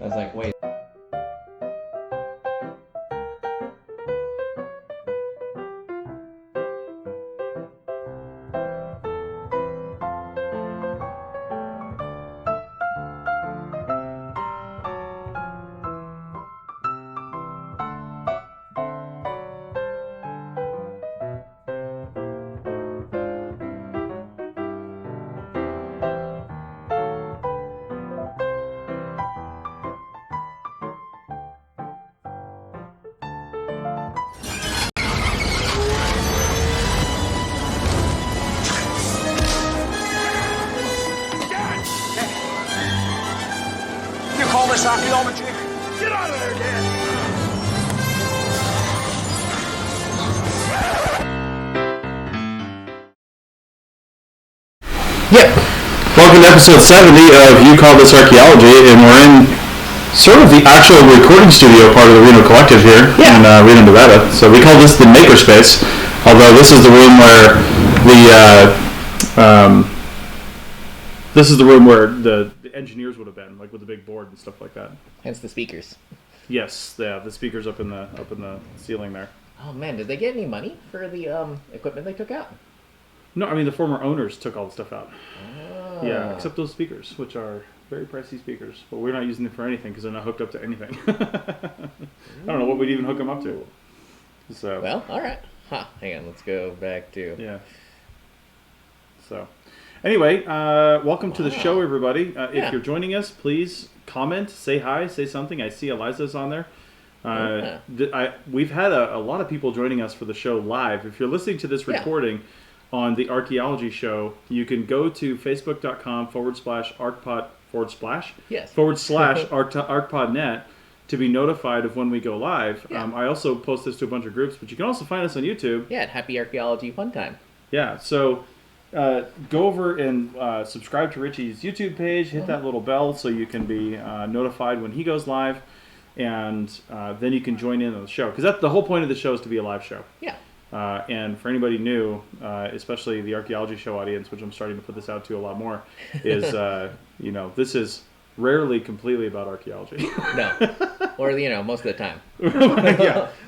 was like, wait. Call this archaeology? Get out of there, Dan! Yeah. Welcome to episode 70 of You Call This Archaeology, and we're in sort of the actual recording studio part of the Reno Collective here in Reno, Nevada. So we call this the makerspace, although this is the room where the engineers would have been, like with the big board and stuff like that. Hence the speakers. Yes, yeah, the speakers up in the ceiling there. Oh man, did they get any money for the equipment they took out? No, I mean the former owners took all the stuff out. Oh. Yeah, except those speakers, which are very pricey speakers. But we're not using them for anything because they're not hooked up to anything. I don't know what we'd even hook them up to. So. Well, all right. Hang on, let's go back to. Yeah. So. Anyway, welcome to the show, everybody. If you're joining us, please comment, say hi, say something. I see Eliza's on there. We've had a lot of people joining us for the show live. If you're listening to this recording on the Archaeology show, you can go to facebook.com/archpod /archpodnet to be notified of when we go live. Yeah. I also post this to a bunch of groups, but you can also find us on YouTube. Yeah, Happy Archaeology Fun Time. Yeah, so go over and subscribe to Richie's YouTube page, hit that little bell so you can be notified when he goes live, and then you can join in on the show. Because that's the whole point of the show, is to be a live show. Yeah. And for anybody new, especially the Archaeology show audience, which I'm starting to put this out to a lot more, is, this is rarely completely about archaeology. No. Or, most of the time.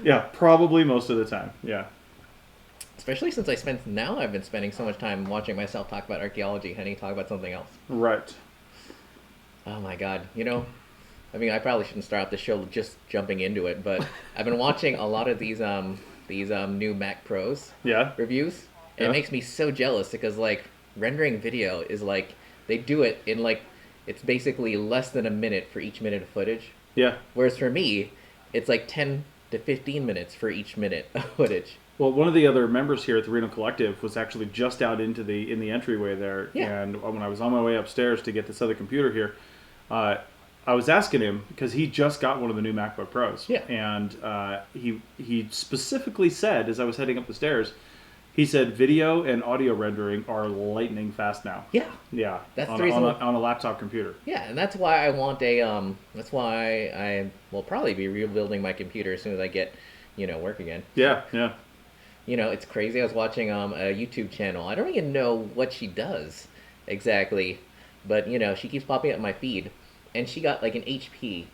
Yeah, probably most of the time, yeah. Especially since I've been spending so much time watching myself talk about archaeology, and I need to talk about something else. Right. Oh my god, I probably shouldn't start out the show just jumping into it, but I've been watching a lot of these new Mac Pros reviews. And it makes me so jealous because rendering video is they do it in it's basically less than a minute for each minute of footage. Yeah. Whereas for me, it's 10 to 15 minutes for each minute of footage. Well, one of the other members here at the Reno Collective was actually just out in the entryway there, and when I was on my way upstairs to get this other computer here, I was asking him because he just got one of the new MacBook Pros, and he specifically said, as I was heading up the stairs, he said video and audio rendering are lightning fast now. Yeah. That's the reason on a laptop computer. Yeah, and that's why I want that's why I will probably be rebuilding my computer as soon as I get work again. Yeah. It's crazy. I was watching a YouTube channel. I don't even know what she does exactly, but she keeps popping up in my feed, and she got an HP,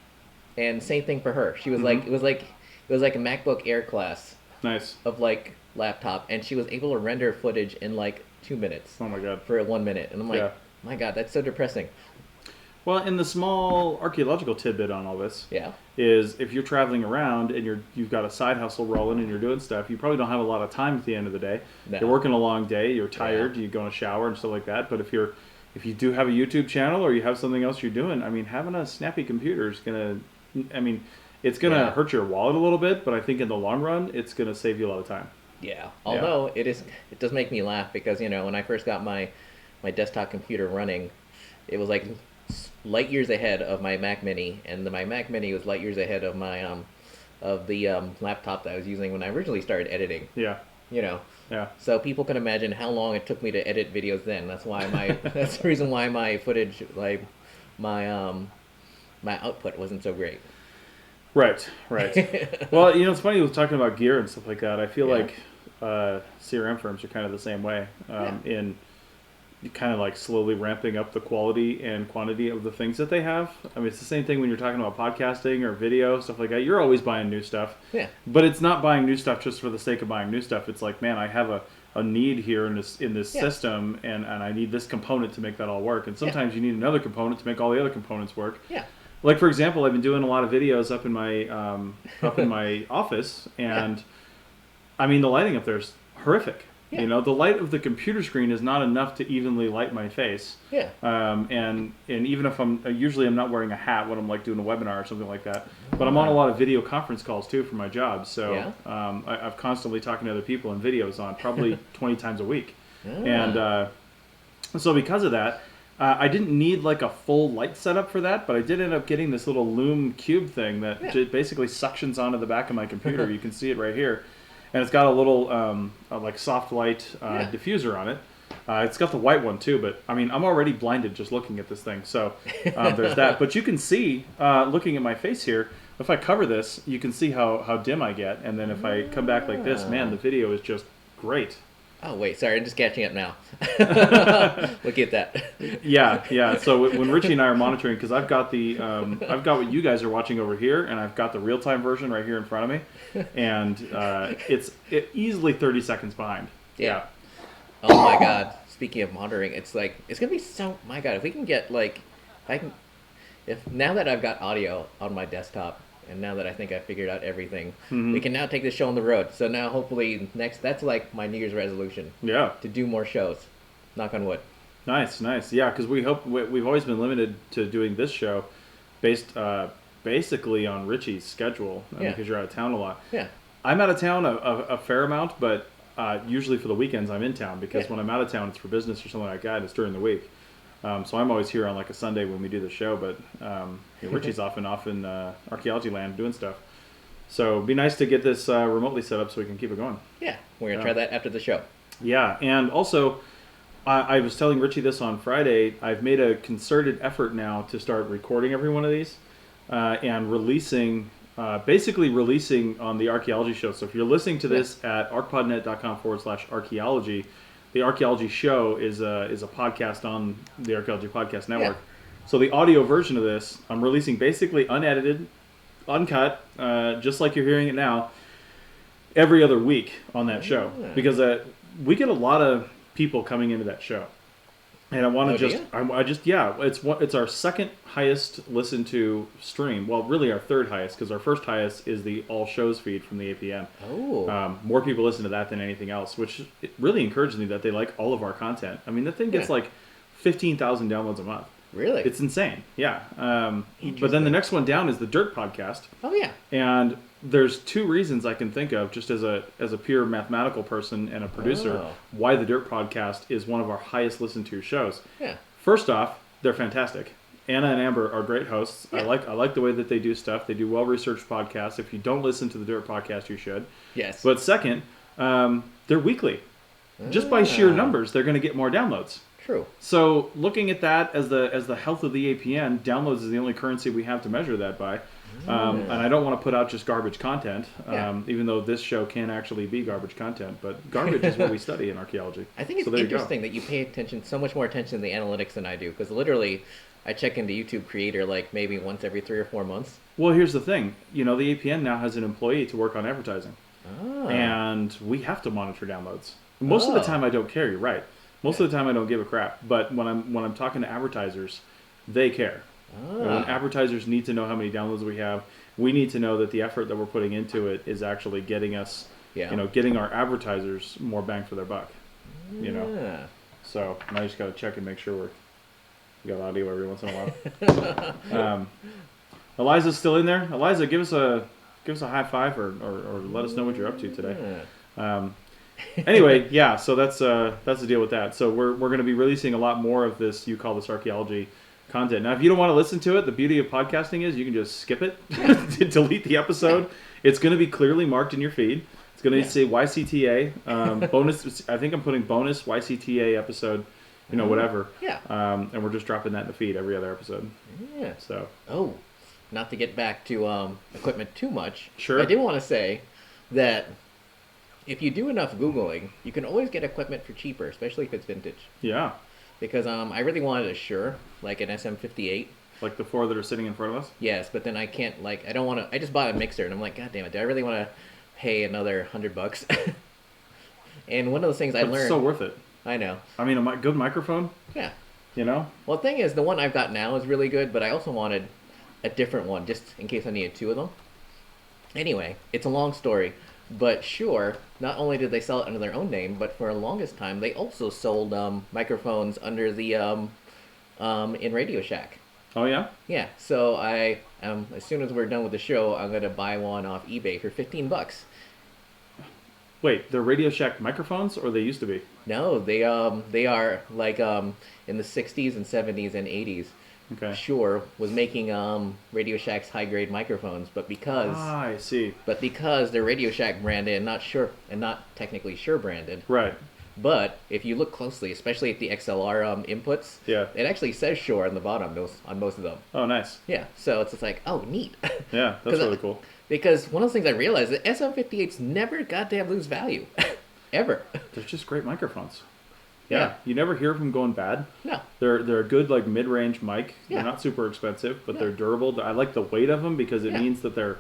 and same thing for her. She was it was like a MacBook Air class. Nice. Of laptop, and she was able to render footage in 2 minutes. Oh my god. For 1 minute, and I'm like, my god, that's so depressing. Well, and the small archaeological tidbit on all this is if you're traveling around and you've got a side hustle rolling and you're doing stuff, you probably don't have a lot of time at the end of the day. No. You're working a long day, you're tired, you go in a shower and stuff like that. But if you do have a YouTube channel or you have something else you're doing, having a snappy computer is it's gonna hurt your wallet a little bit, but I think in the long run, it's gonna save you a lot of time. Yeah. Although it does make me laugh because when I first got my desktop computer running, it was light years ahead of my Mac Mini, and my Mac Mini was light years ahead of my the laptop that I was using when I originally started editing. Yeah. Yeah. So people can imagine how long it took me to edit videos then. That's why that's the reason why my footage, my output wasn't so great. Right. Well, it's funny with talking about gear and stuff like that. I feel like CRM firms are kind of the same way. kind of like slowly ramping up the quality and quantity of the things that they have. I mean, it's the same thing when you're talking about podcasting or video, stuff like that. You're always buying new stuff. Yeah. But it's not buying new stuff just for the sake of buying new stuff. It's like, man, I have a need here in this system, and I need this component to make that all work. And sometimes you need another component to make all the other components work. Yeah. Like, for example, I've been doing a lot of videos up in my office, and I mean, the lighting up there is horrific. Yeah. You know, the light of the computer screen is not enough to evenly light my face. Yeah. And even if I'm not wearing a hat when I'm like doing a webinar or something like that, but I'm on a lot of video conference calls too for my job. So I'm constantly talking to other people and videos on probably 20 times a week. And so because of that, I didn't need like a full light setup for that, but I did end up getting this little Loom cube thing that basically suctions onto the back of my computer. You can see it right here. And it's got a little like soft light diffuser on it. It's got the white one too, but I mean, I'm already blinded just looking at this thing. So there's that. But you can see, looking at my face here, if I cover this, you can see how dim I get. And then if I come back like this, man, the video is just great. Oh, wait, sorry, I'm just catching up now. Look at that. Yeah. So when Richie and I are monitoring, because I've got I've got what you guys are watching over here, and I've got the real-time version right here in front of me, and it's easily 30 seconds behind. Yeah. Oh my God. Speaking of monitoring, it's going to be so, my God, if we can get now that I've got audio on my desktop, and now that I think I figured out everything, we can now take this show on the road. So now hopefully that's like my New Year's resolution. Yeah. To do more shows. Knock on wood. Nice. Yeah, because we've always been limited to doing this show based basically on Richie's schedule because you're out of town a lot. Yeah. I'm out of town a fair amount, but usually for the weekends I'm in town because when I'm out of town it's for business or something like that. It's during the week. So I'm always here on like a Sunday when we do the show, but Richie's off in archaeology land doing stuff. So it'd be nice to get this remotely set up so we can keep it going. Yeah, we're going to try that after the show. Yeah, and also I was telling Richie this on Friday. I've made a concerted effort now to start recording every one of these and basically releasing on the archaeology show. So if you're listening to this at arcpodnet.com/archaeology, the Archaeology Show is a podcast on the Archaeology Podcast Network. Yeah. So the audio version of this, I'm releasing basically unedited, uncut, just like you're hearing it now, every other week on that show. Because we get a lot of people coming into that show. And I want to it's our second highest listened to stream. Well, really our third highest, because our first highest is the all shows feed from the APN. Oh. More people listen to that than anything else, which it really encourages me that they like all of our content. I mean, the thing gets like 15,000 downloads a month. Really? It's insane. Yeah. But then the next one down is the Dirt Podcast. Oh yeah. And there's two reasons I can think of, just as a pure mathematical person and a producer, why the Dirt Podcast is one of our highest listened to shows. Yeah. First off, they're fantastic. Anna and Amber are great hosts. Yeah. I like the way that they do stuff. They do well-researched podcasts. If you don't listen to the Dirt Podcast, you should. Yes. But second, they're weekly. Just by sheer numbers, they're going to get more downloads. True. So looking at that as the health of the APN, downloads is the only currency we have to measure that by. And I don't want to put out just garbage content, even though this show can actually be garbage content. But garbage is what we study in archaeology. I think it's interesting that you pay so much more attention to the analytics than I do. Because literally, I check into YouTube Creator like maybe once every 3 or 4 months. Well, here's the thing. The APN now has an employee to work on advertising. Oh. And we have to monitor downloads. Most of the time I don't care, you're right. Most of the time I don't give a crap. But when I'm talking to advertisers, they care. When advertisers need to know how many downloads we have, we need to know that the effort that we're putting into it is actually getting us, getting our advertisers more bang for their buck. So I just got to check and make sure we got audio every once in a while. Eliza's still in there. Eliza, give us a high five or let us know what you're up to today. Anyway, so that's the deal with that. So we're going to be releasing a lot more of this. You call this archaeology content. Now, if you don't want to listen to it, the beauty of podcasting is you can just skip it, delete the episode. It's going to be clearly marked in your feed. It's going to say YCTA bonus. I think I'm putting bonus YCTA episode, whatever. Yeah. And we're just dropping that in the feed every other episode. Yeah. So. Oh, not to get back to equipment too much. Sure. I did want to say that if you do enough Googling, you can always get equipment for cheaper, especially if it's vintage. Yeah. Because I really wanted a Shure, like an SM58. Like the 4 that are sitting in front of us? Yes, but then I can't, like, I don't want to, I just bought a mixer, and I'm like, God damn it, do I really want to pay another $100? And one of those things I learned... It's so worth it. I know. I mean, a good microphone? Yeah. You know? Well, the thing is, the one I've got now is really good, but I also wanted a different one, just in case I needed 2 of them. Anyway, it's a long story, but Shure, not only did they sell it under their own name, but for the longest time, they also sold microphones under the, in Radio Shack. Oh, yeah? Yeah, so I as soon as we're done with the show, I'm going to buy one off eBay for $15. Wait, they're Radio Shack microphones, or they used to be? No, they are like in the 60s and 70s and 80s. Okay. Shure was making Radio Shack's high-grade microphones, but because I see. But because they're Radio Shack branded and not Shure and not technically Shure branded. Right. But if you look closely, especially at the XLR inputs, yeah, it actually says Shure on the bottom on most of them. Oh, nice. Yeah, so it's just like, oh, neat. Yeah, that's really cool. Because one of the things I realized is that SM58s never goddamn lose value. Ever. They're just great microphones. Yeah. You never hear of them going bad. No. They're a good, like, mid-range mic. Yeah. They're not super expensive, but they're durable. I like the weight of them because it means that they're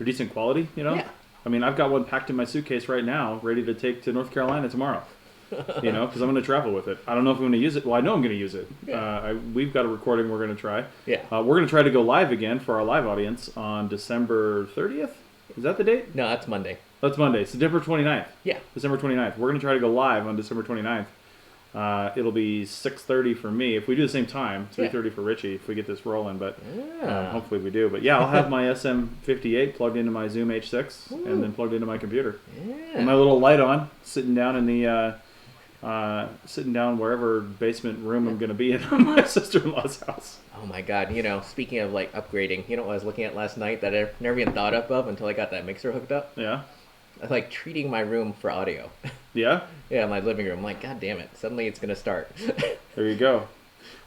decent quality, you know? Yeah. I mean, I've got one packed in my suitcase right now, ready to take to North Carolina tomorrow. You know, because I'm going to travel with it. I don't know if I'm going to use it. Well, I know I'm going to use it. Yeah. We've got a recording we're going to try. Yeah. We're going to try to go live again for our live audience on December 30th. Is that the date? No, that's Monday. That's Monday. It's December 29th. Yeah. December 29th. We're going to try to go live on December 29th. It'll be 6:30 for me. If we do the same time, 3:30 for Richie, if we get this rolling. But hopefully we do. But yeah, I'll have my SM58 plugged into my Zoom H6 and then plugged into my computer. Yeah. And my little light on, sitting down in the... sitting down wherever basement room I'm going to be in my sister-in-law's house. Oh my god, you know, speaking of like upgrading, you know what I was looking at last night that I never even thought of until I got that mixer hooked up? Yeah. I like treating my room for audio. Yeah? Yeah, my living room. I'm like, god damn it, suddenly it's going to start. There you go.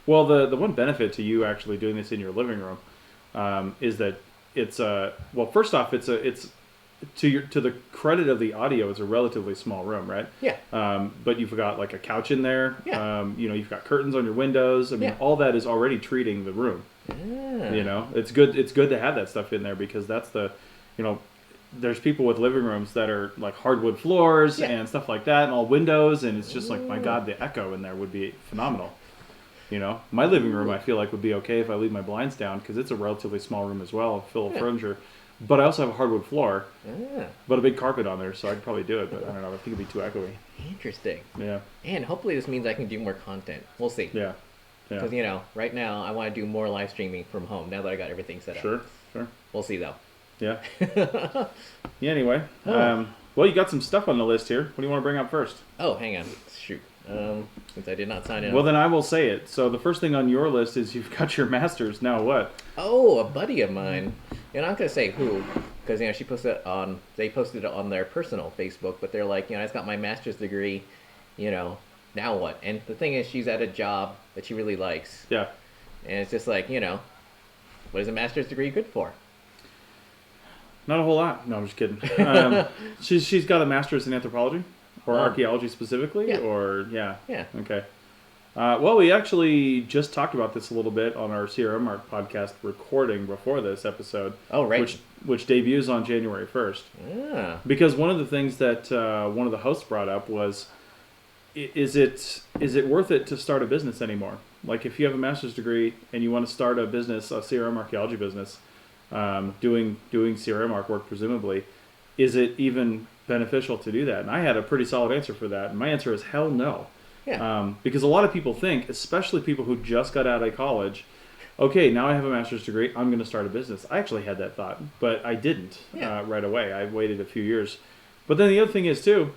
Well, the one benefit to you actually doing this in your living room is that it's well, first off, it's to the credit of the audio, it's a relatively small room, right? Yeah. But you've got like a couch in there. Yeah. You know, you've got curtains on your windows. I mean, all that is already treating the room. Yeah. You know, it's good. It's good to have that stuff in there because that's there's people with living rooms that are like hardwood floors and stuff like that, and all windows, and it's just like, my God, the echo in there would be phenomenal. You know, my living room I feel like would be okay if I leave my blinds down because it's a relatively small room as well, full of furniture. But I also have a hardwood floor, but a big carpet on there, so I could probably do it. But I don't know. I think it'd be too echoey. Interesting. Yeah. And hopefully this means I can do more content. We'll see. Yeah. Because, you know, right now I want to do more live streaming from home now that I got everything set up. Sure. We'll see, though. Yeah. Yeah, anyway. Well, you got some stuff on the list here. What do you want to bring up first? Oh, hang on. Shoot. Since I did not sign in. Well, then I will say it. So the first thing on your list is you've got your master's. Now what? Oh, a buddy of mine. And I'm not going to say who, because, you know, they posted it on their personal Facebook, but they're like, you know, I just got my master's degree, you know, now what? And the thing is, she's at a job that she really likes. Yeah. And it's just like, you know, what is a master's degree good for? Not a whole lot. No, I'm just kidding. She's got a master's in anthropology, or archaeology specifically, or Yeah. Okay. Well, we actually just talked about this a little bit on our CRM Art podcast recording before this episode. Oh, right. Which debuts on January 1st. Yeah. Because one of the things that one of the hosts brought up was, is it worth it to start a business anymore? Like, if you have a master's degree and you want to start a business, a CRM archaeology business, doing CRM artwork presumably, is it even beneficial to do that? And I had a pretty solid answer for that, and my answer is hell no. Yeah. Because a lot of people think, especially people who just got out of college, okay, now I have a master's degree, I'm going to start a business. I actually had that thought, but I didn't right away. I waited a few years. But then the other thing is too,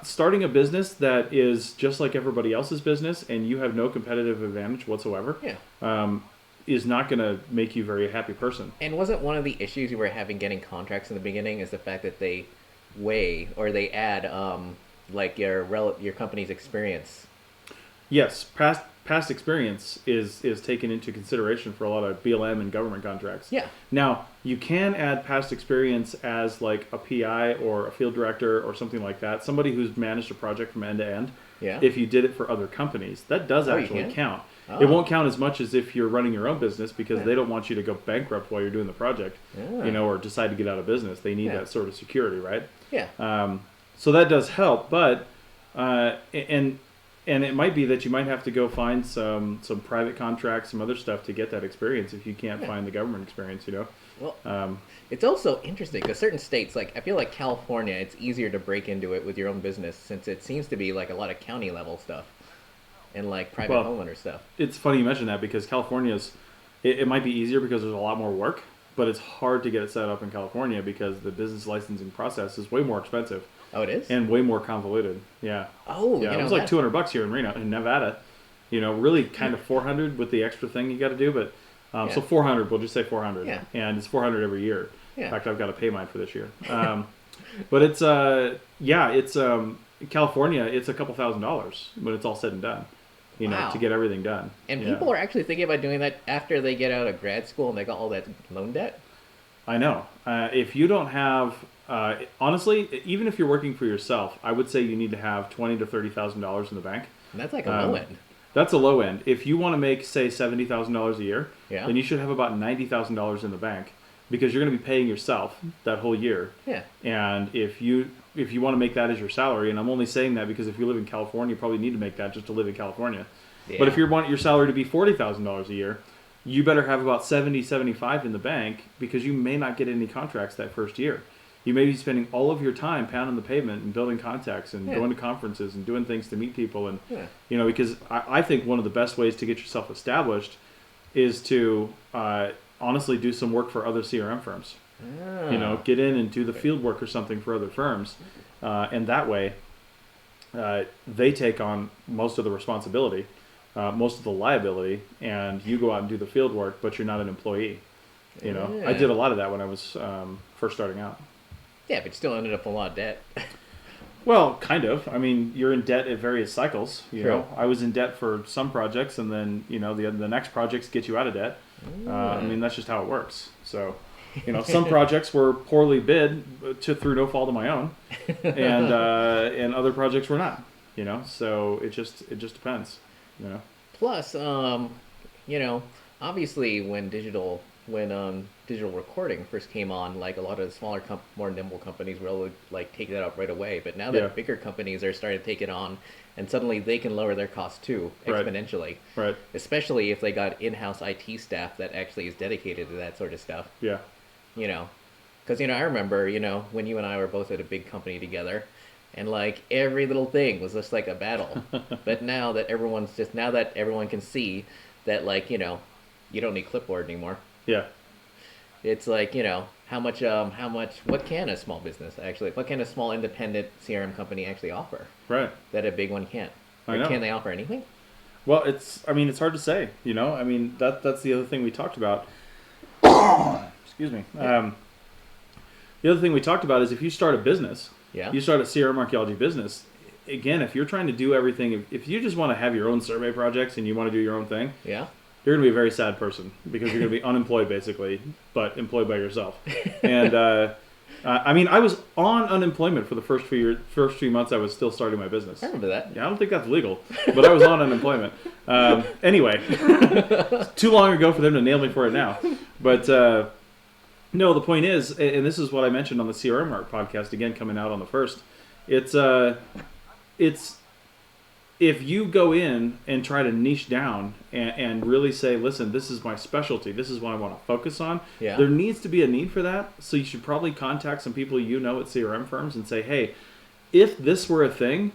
starting a business that is just like everybody else's business and you have no competitive advantage whatsoever, is not going to make you a very happy person. And wasn't one of the issues you were having getting contracts in the beginning is the fact that they add like your company's experience? Yes, past experience is taken into consideration for a lot of BLM and government contracts. Yeah. Now, you can add past experience as like a PI or a field director or something like that, somebody who's managed a project from end to end. if you did it for other companies. That does actually count. It won't count as much as if you're running your own business because they don't want you to go bankrupt while you're doing the project, or decide to get out of business. They need that sort of security, right? Yeah. So that does help, but and it might be that you might have to go find some private contracts, some other stuff to get that experience if you can't find the government experience, Well, it's also interesting because certain states, like I feel like California, it's easier to break into it with your own business since it seems to be like a lot of county level stuff. And like private homeowner stuff. It's funny you mention that because California's, it might be easier because there's a lot more work, but it's hard to get it set up in California because the business licensing process is way more expensive. Oh, it is? And way more convoluted. Yeah. Oh, yeah. It was like $200 here in Reno, in Nevada. Really kind of $400 with the extra thing you got to do, but so $400. We'll just say $400. Yeah. And it's $400 every year. Yeah. In fact, I've got to pay mine for this year. But it's it's California. It's a couple $1,000s when it's all said and done. To get everything done. And people are actually thinking about doing that after they get out of grad school and they got all that loan debt? I know. If you don't have, honestly, even if you're working for yourself, I would say you need to have $20,000 to $30,000 in the bank. And that's like a low end. That's a low end. If you want to make, say, $70,000 a year, yeah. then you should have about $90,000 in the bank because you're going to be paying yourself that whole year. Yeah. And if you want to make that as your salary, and I'm only saying that because if you live in California, you probably need to make that just to live in California. Yeah. But if you want your salary to be $40,000 a year, you better have about 75 in the bank because you may not get any contracts that first year. You may be spending all of your time pounding the pavement and building contacts and going to conferences and doing things to meet people. And, because I think one of the best ways to get yourself established is to honestly do some work for other CRM firms. Get in and do the field work or something for other firms. And that way, they take on most of the responsibility, most of the liability, and you go out and do the field work, but you're not an employee. I did a lot of that when I was first starting out. Yeah, but you still ended up in a lot of debt. Well, kind of. I mean, you're in debt at various cycles. You True. know, I was in debt for some projects, and then the next projects get you out of debt. I mean, that's just how it works. So, some projects were poorly bid through no fault of my own, and other projects were not. So it just depends. Plus, obviously when digital recording first came on, like a lot of the smaller, more nimble companies will like take that up right away. But now that bigger companies are starting to take it on, and suddenly they can lower their costs too exponentially. Right. Especially if they got in-house IT staff that actually is dedicated to that sort of stuff. Yeah. Because I remember when you and I were both at a big company together, and like every little thing was just like a battle. But now that everyone can see that you don't need clipboard anymore. Yeah. It's like, what can a small business actually, what can a small independent CRM company actually offer? Right. That a big one can't? Or can they offer anything? Well, it's hard to say, that's the other thing we talked about. Excuse me. The other thing we talked about is if you start a business, you start a CRM archaeology business, again, if you're trying to do everything, if you just want to have your own survey projects and you want to do your own thing, you're going to be a very sad person because you're going to be unemployed basically, but employed by yourself. And I was on unemployment for the first few months I was still starting my business. I remember that. Yeah, I don't think that's legal, but I was on unemployment. Anyway, it's too long ago for them to nail me for it now. But no, the point is, and this is what I mentioned on the CRM Art podcast, again, coming out on the 1st, it's if you go in and try to niche down and really say, listen, this is my specialty, this is what I want to focus on, there needs to be a need for that. So you should probably contact some people at CRM firms and say, hey, if this were a thing,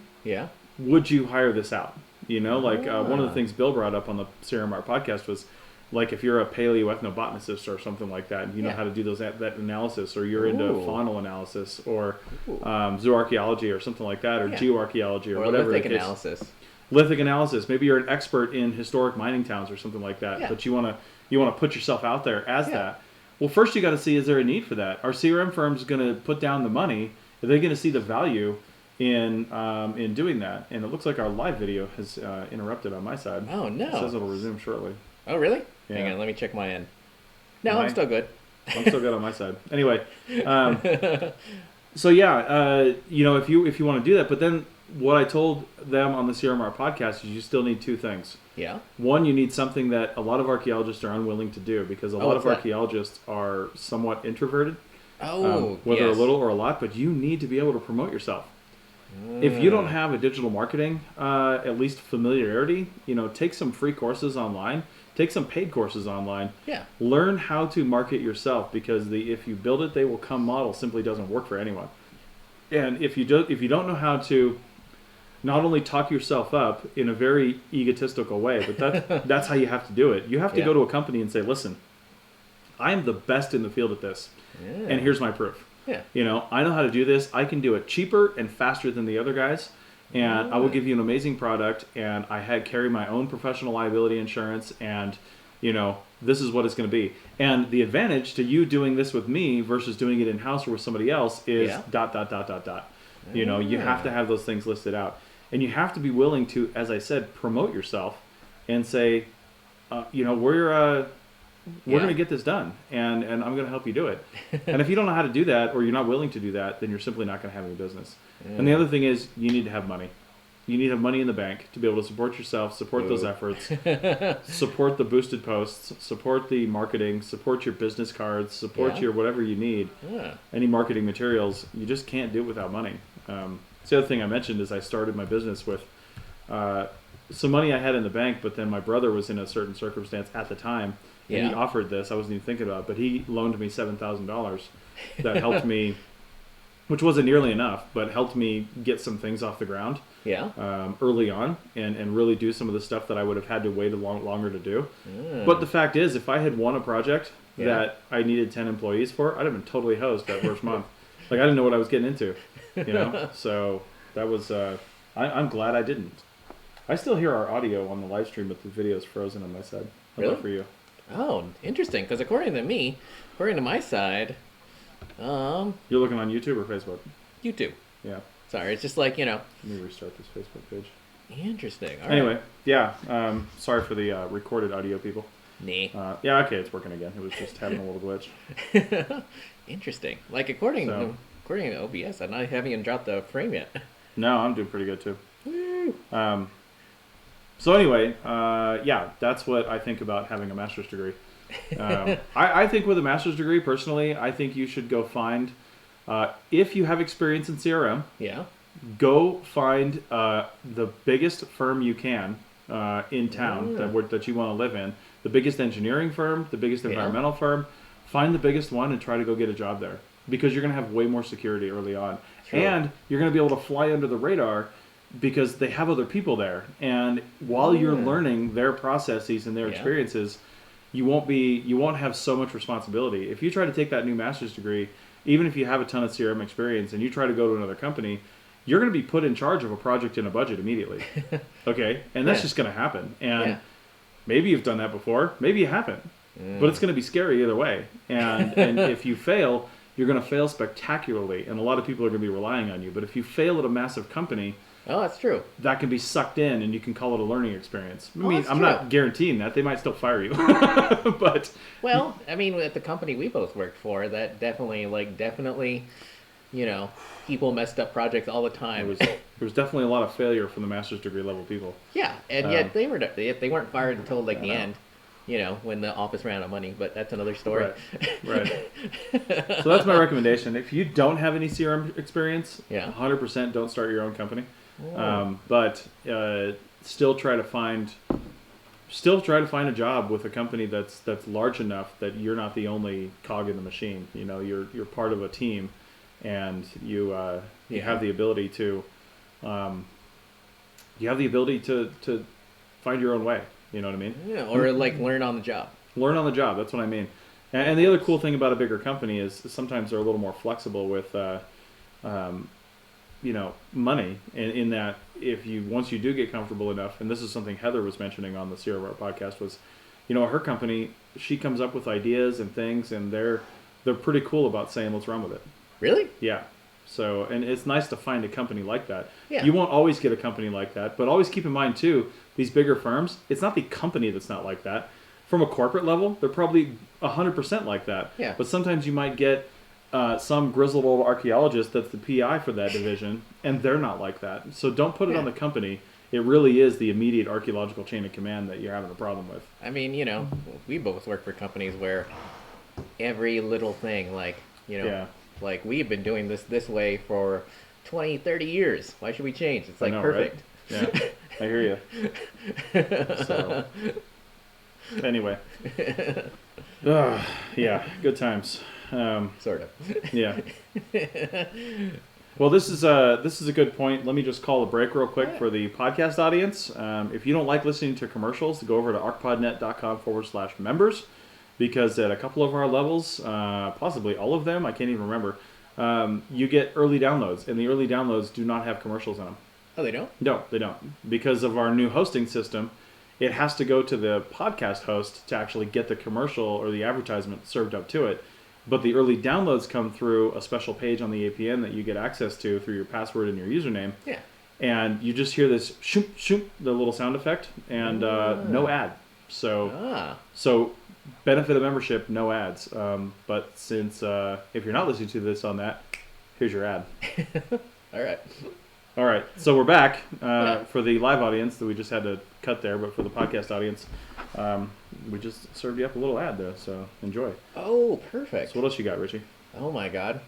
would you hire this out? One of the things Bill brought up on the CRM Art podcast was, like if you're a paleoethnobotanist or something like that, and you know how to do that analysis, or you're into faunal analysis, or zooarchaeology or something like that, or geoarchaeology or whatever. Lithic analysis. Lithic analysis. Maybe you're an expert in historic mining towns or something like that, but you want to put yourself out there as that. Well, first you got to see, is there a need for that? Are CRM firms going to put down the money? Are they going to see the value in doing that? And it looks like our live video has interrupted on my side. Oh no! It says it'll resume shortly. Oh really? Yeah. Hang on, let me check my end. No, I'm still good. I'm still good on my side. Anyway, so if you want to do that, but then what I told them on the CRMR podcast is you still need two things. Yeah. One, you need something that a lot of archaeologists are unwilling to do because a lot of archaeologists are somewhat introverted. Whether a little or a lot, but you need to be able to promote yourself. If you don't have a digital marketing, at least familiarity, take some free courses online, take some paid courses online. Yeah. Learn how to market yourself because if you build it, they will come model simply doesn't work for anyone. And if you don't know how to not only talk yourself up in a very egotistical way, but that's how you have to do it. You have to go to a company and say, listen, I am the best in the field at this, and here's my proof. Yeah. I know how to do this. I can do it cheaper and faster than the other guys, and I will give you an amazing product, and I carry my own professional liability insurance, and, this is what it's going to be. And the advantage to you doing this with me versus doing it in-house or with somebody else is ... You have to have those things listed out. And you have to be willing to, as I said, promote yourself and say, we're going to get this done, and I'm going to help you do it. And if you don't know how to do that, or you're not willing to do that, then you're simply not going to have any business. And the other thing is, you need to have money. You need to have money in the bank to be able to support yourself, support those efforts, support the boosted posts, support the marketing, support your business cards, support your whatever you need. Any marketing materials, you just can't do it without money. The other thing I mentioned is I started my business with some money I had in the bank, but then my brother was in a certain circumstance at the time, and he offered this. I wasn't even thinking about it, but he loaned me $7,000 that helped me, which wasn't nearly enough, but helped me get some things off the ground early on and really do some of the stuff that I would have had to wait a longer to do. But the fact is, if I had won a project that I needed 10 employees for, I'd have been totally hosed that first month. Like, I didn't know what I was getting into, So that was, I'm glad I didn't. I still hear our audio on the live stream, but the video's frozen on my side. How about for you? Oh, interesting. Because according to my side, you're looking on YouTube or Facebook? YouTube. Yeah. Sorry, it's just like, Let me restart this Facebook page. Interesting. All anyway, sorry for the recorded audio, people. Nah. Okay, it's working again. It was just having a little glitch. Interesting. Like, according to OBS, I haven't even dropped the frame yet. No, I'm doing pretty good, too. Woo. So anyway, that's what I think about having a master's degree. I think with a master's degree, personally, I think you should go find, if you have experience in CRM, go find the biggest firm you can in town that you want to live in, the biggest engineering firm, the biggest environmental firm. Find the biggest one and try to go get a job there because you're going to have way more security early on. True. And you're going to be able to fly under the radar because they have other people there. And while you're learning their processes and their experiences, you won't have so much responsibility. If you try to take that new master's degree, even if you have a ton of CRM experience and you try to go to another company, you're going to be put in charge of a project and a budget immediately. Okay? And that's just going to happen. And maybe you've done that before. Maybe you haven't. But it's going to be scary either way. And if you fail, you're going to fail spectacularly. And a lot of people are going to be relying on you. But if you fail at a massive company... Oh, that's true. That can be sucked in, and you can call it a learning experience. I'm not guaranteeing that. They might still fire you. But... Well, I mean, at the company we both worked for, that definitely, people messed up projects all the time. There was definitely a lot of failure from the master's degree level people. Yeah, and yet they weren't fired until the end. When the office ran out of money, but that's another story. Right. So that's my recommendation. If you don't have any CRM experience, 100% don't start your own company. But still try to find a job with a company that's large enough that you're not the only cog in the machine. You're part of a team, and you have the ability to find your own way. You know what I mean? Yeah, or learn on the job. Learn on the job, that's what I mean. And the other cool thing about a bigger company is sometimes they're a little more flexible with, money. In that, once you do get comfortable enough, and this is something Heather was mentioning on the CRM podcast, was, her company, she comes up with ideas and things, and they're pretty cool about saying, let's run with it. Really? Yeah. So, and it's nice to find a company like that. Yeah. You won't always get a company like that, but always keep in mind too, these bigger firms, it's not the company that's not like that. From a corporate level, they're probably 100% like that. Yeah. But sometimes you might get some grizzled old archaeologist that's the PI for that division, and they're not like that. So don't put it on the company. It really is the immediate archaeological chain of command that you're having a problem with. I mean, we both work for companies where every little thing, like, like we've been doing this way for 20, 30 years. Why should we change? It's like perfect. Right? Yeah, I hear you. So, anyway. Yeah, good times. Sort of. Yeah. Well, this is a good point. Let me just call a break real quick for the podcast audience. If you don't like listening to commercials, go over to arcpodnet.com/members, because at a couple of our levels, possibly all of them, I can't even remember, you get early downloads, and the early downloads do not have commercials in them. Oh, they don't? No, they don't. Because of our new hosting system, it has to go to the podcast host to actually get the commercial or the advertisement served up to it. But the early downloads come through a special page on the APN that you get access to through your password and your username. Yeah. And you just hear this shoop, shoop, the little sound effect, and no ad. So, benefit of membership, no ads. But since if you're not listening to this on that, here's your ad. All right. So we're back for the live audience that we just had to cut there, but for the podcast audience, we just served you up a little ad there, so enjoy. Oh, perfect. So what else you got, Richie? Oh my God.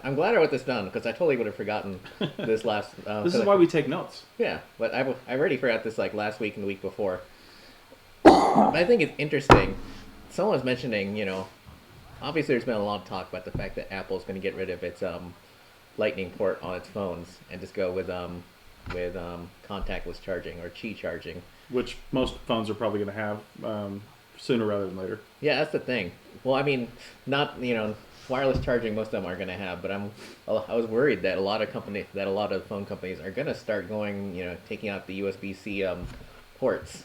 I'm glad I wrote this down, because I totally would have forgotten this last... this is why we take notes. Yeah, but I already forgot this like last week and the week before. But I think it's interesting. Someone was mentioning, obviously there's been a lot of talk about the fact that Apple's going to get rid of its Lightning port on its phones and just go with contactless charging or Qi charging. Which most phones are probably going to have sooner rather than later. Yeah, that's the thing. Well, I mean, not wireless charging. Most of them are going to have, but I was worried that a lot of phone companies are going to start going, taking out the USB-C ports.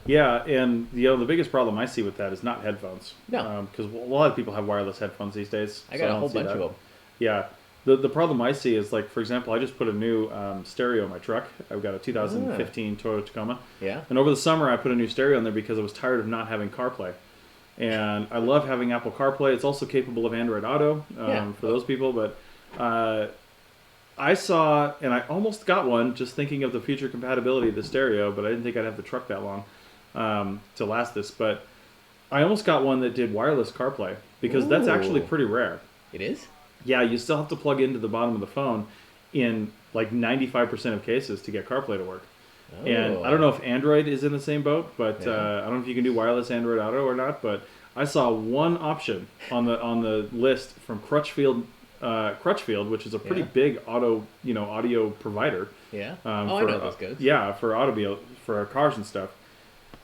Yeah, and the biggest problem I see with that is not headphones. No, because a lot of people have wireless headphones these days. I got a whole bunch of them. Yeah. The problem I see is, like, for example, I just put a new stereo in my truck. I've got a 2015 Toyota Tacoma. Yeah. And over the summer, I put a new stereo in there because I was tired of not having CarPlay. And I love having Apple CarPlay. It's also capable of Android Auto for those people. But I saw, and I almost got one just thinking of the future compatibility of the stereo, but I didn't think I'd have the truck that long to last this. But I almost got one that did wireless CarPlay because that's actually pretty rare. It is? Yeah, you still have to plug into the bottom of the phone in like 95% of cases to get CarPlay to work. Oh. And I don't know if Android is in the same boat, but I don't know if you can do wireless Android Auto or not. But I saw one option on the list from Crutchfield, which is a pretty big audio provider. Yeah. I know those guys. Yeah, for for cars and stuff.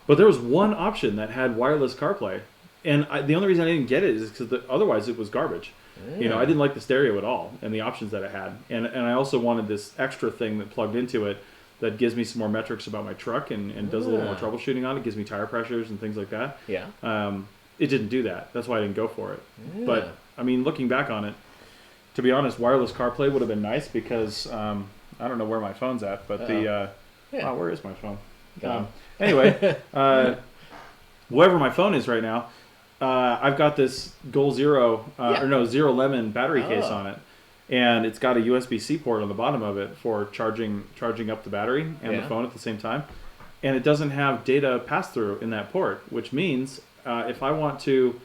But there was one option that had wireless CarPlay, and the only reason I didn't get it is because otherwise it was garbage. I didn't like the stereo at all and the options that it had. And I also wanted this extra thing that plugged into it that gives me some more metrics about my truck and does a little more troubleshooting on it, gives me tire pressures and things like that. Yeah. It didn't do that. That's why I didn't go for it. Yeah. But, I mean, looking back on it, to be honest, wireless CarPlay would have been nice because I don't know where my phone's at, but where is my phone? Anyway, wherever my phone is right now, I've got this Zero Lemon battery case on it, and it's got a USB-C port on the bottom of it for charging up the battery and the phone at the same time, and it doesn't have data pass-through in that port, which means if I want to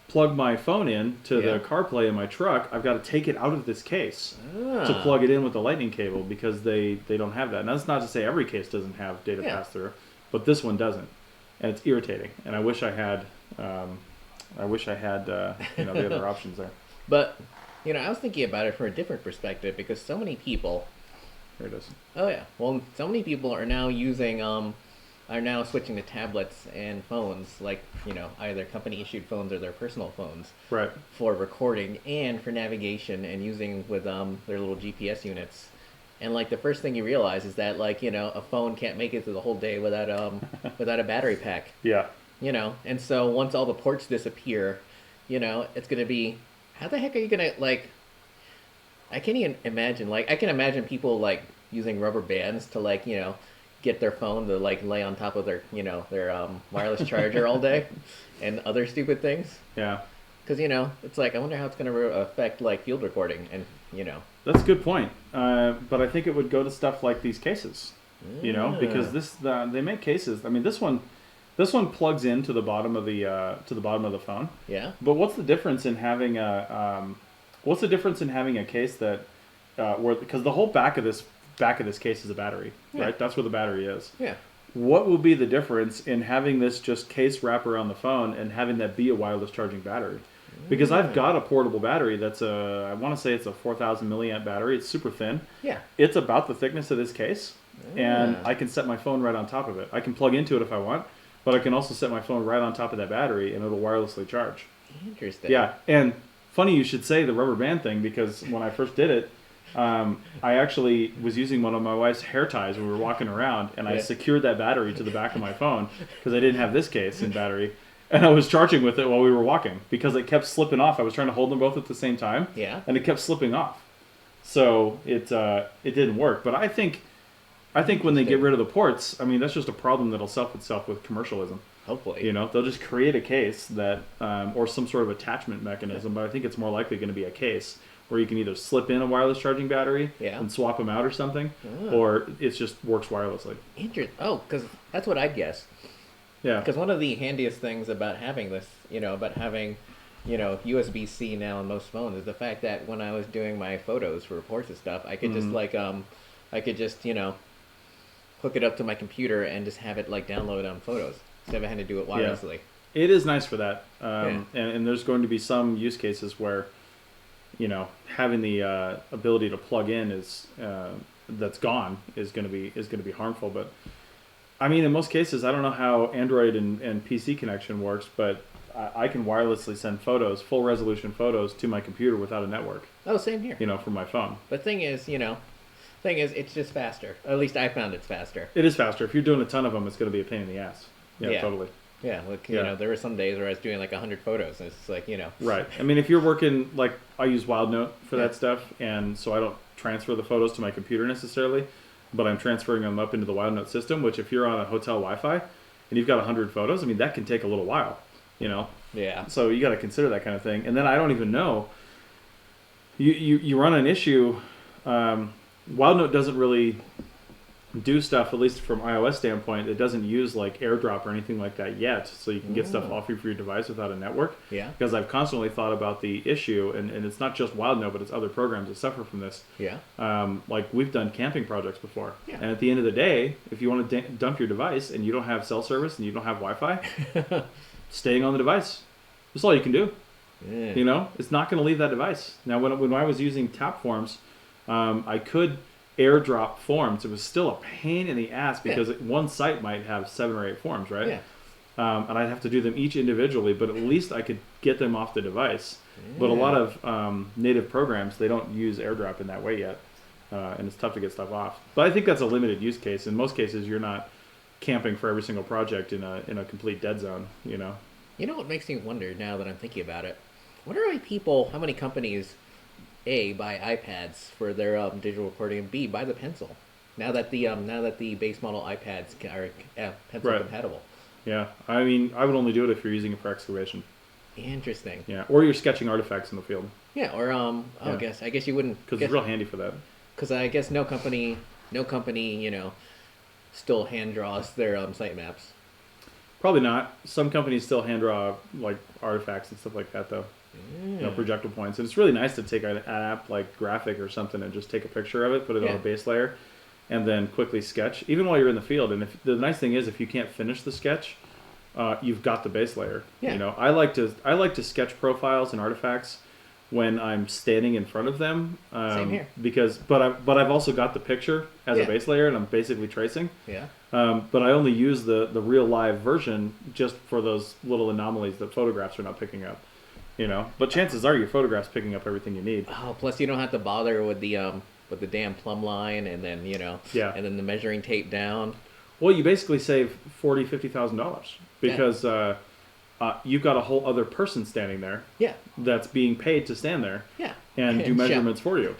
plug my phone in to the CarPlay in my truck, I've got to take it out of this case to plug it in with the Lightning cable because they don't have that. And that's not to say every case doesn't have data pass-through, but this one doesn't, and it's irritating. And I wish I had the other options there. But I was thinking about it from a different perspective because so many people. There it is. Oh yeah. Well, so many people are now switching to tablets and phones, like either company issued phones or their personal phones, right, for recording and for navigation and using with their little GPS units. And like the first thing you realize is that a phone can't make it through the whole day without a battery pack. Yeah. And so once all the ports disappear, it's going to be, how the heck are you going to, I can't even imagine, I can imagine people, using rubber bands to, get their phone to, lay on top of their, their wireless charger all day and other stupid things. Yeah. Because, you know, it's like, I wonder how it's going to affect, like, field recording and, you know. That's a good point. But I think it would go to stuff like these cases, you know, because they make cases. I mean, this one plugs into the bottom of the phone. Yeah. But what's the difference in having a case that because the whole back of this case is a battery, right? That's where the battery is. Yeah. What will be the difference in having this just case wrap around the phone and having that be a wireless charging battery? Because I've got a portable battery that's I want to say it's a 4,000 milliamp battery. It's super thin. Yeah. It's about the thickness of this case, and I can set my phone right on top of it. I can plug into it if I want, but I can also set my phone right on top of that battery, and it'll wirelessly charge. Interesting. Yeah, and funny you should say the rubber band thing, because when I first did it, I actually was using one of my wife's hair ties when we were walking around, and I secured that battery to the back of my phone because I didn't have this case in battery. And I was charging with it while we were walking because it kept slipping off. I was trying to hold them both at the same time. Yeah. And it kept slipping off. So it didn't work. But I think when they get rid of the ports, I mean, that's just a problem that'll solve itself with commercialism. Hopefully. You know, they'll just create a case that, or some sort of attachment mechanism, but I think it's more likely going to be a case where you can either slip in a wireless charging battery and swap them out or something, or it just works wirelessly. Interesting. Oh, because that's what I'd guess. Yeah. Because one of the handiest things about having this, USB-C now on most phones is the fact that when I was doing my photos for reports and stuff, I could just hook it up to my computer and just have it like download on Photos instead of having to do it wirelessly. Yeah. It is nice for that. And there's going to be some use cases where, you know, having the ability to plug in is that's gone is going to be harmful, but I mean, in most cases, I don't know how Android and PC connection works, but I can wirelessly send photos, full resolution photos, to my computer without a network. Oh, same here. You know, from my phone. The thing is, it's just faster. At least I found it's faster. It is faster. If you're doing a ton of them, it's going to be a pain in the ass. Yeah, totally. Yeah, like, you know, there were some days where I was doing like 100 photos, and it's like, you know. Right. I mean, if you're working, like, I use WildNote for that stuff, and so I don't transfer the photos to my computer necessarily, but I'm transferring them up into the WildNote system, which if you're on a hotel Wi-Fi and you've got 100 photos, I mean, that can take a little while, you know? Yeah. So you got to consider that kind of thing. And then I don't even know. You run an issue. WildNote doesn't really do stuff, at least from iOS standpoint. It doesn't use like AirDrop or anything like that yet, so you can get stuff off of your device without a network. Yeah. Because I've constantly thought about the issue, and it's not just WildNote, but it's other programs that suffer from this. Yeah. Like we've done camping projects before. Yeah. And at the end of the day, if you want to dump your device and you don't have cell service and you don't have Wi-Fi, staying on the device. That's all you can do. Yeah. You know, it's not going to leave that device. Now, when I was using Tapforms, I could AirDrop forms. It was still a pain in the ass because one site might have 7 or 8 forms, right? Yeah. And I'd have to do them each individually, but at least I could get them off the device. Yeah. But a lot of native programs, they don't use AirDrop in that way yet, and it's tough to get stuff off. But I think that's a limited use case. In most cases, you're not camping for every single project in a complete dead zone, you know? You know what makes me wonder now that I'm thinking about it? How many companies, A, buy iPads for their digital recording, and B, buy the pencil? Now that the base model iPads are pencil compatible. Yeah, I mean, I would only do it if you're using it for excavation. Interesting. Yeah, or you're sketching artifacts in the field. Yeah, or I guess you wouldn't. Because it's real handy for that. Because I guess no company, you know, still hand draws their sitemaps. Probably not. Some companies still hand draw like artifacts and stuff like that, though. You know, projectile points, and it's really nice to take an app like Graphic or something and just take a picture of it, put it on a base layer, and then quickly sketch, even while you're in the field. And the nice thing is, if you can't finish the sketch, you've got the base layer. Yeah. You know, I like to sketch profiles and artifacts when I'm standing in front of them. Same here. But I've also got the picture as a base layer, and I'm basically tracing. Yeah. But I only use the real live version just for those little anomalies that photographs are not picking up. You know, but chances are your photograph's picking up everything you need. Oh, plus you don't have to bother with the damn plumb line, and then and then the measuring tape down. Well, you basically save $50,000 because you've got a whole other person standing there. Yeah. That's being paid to stand there. Yeah. And do measurements for you.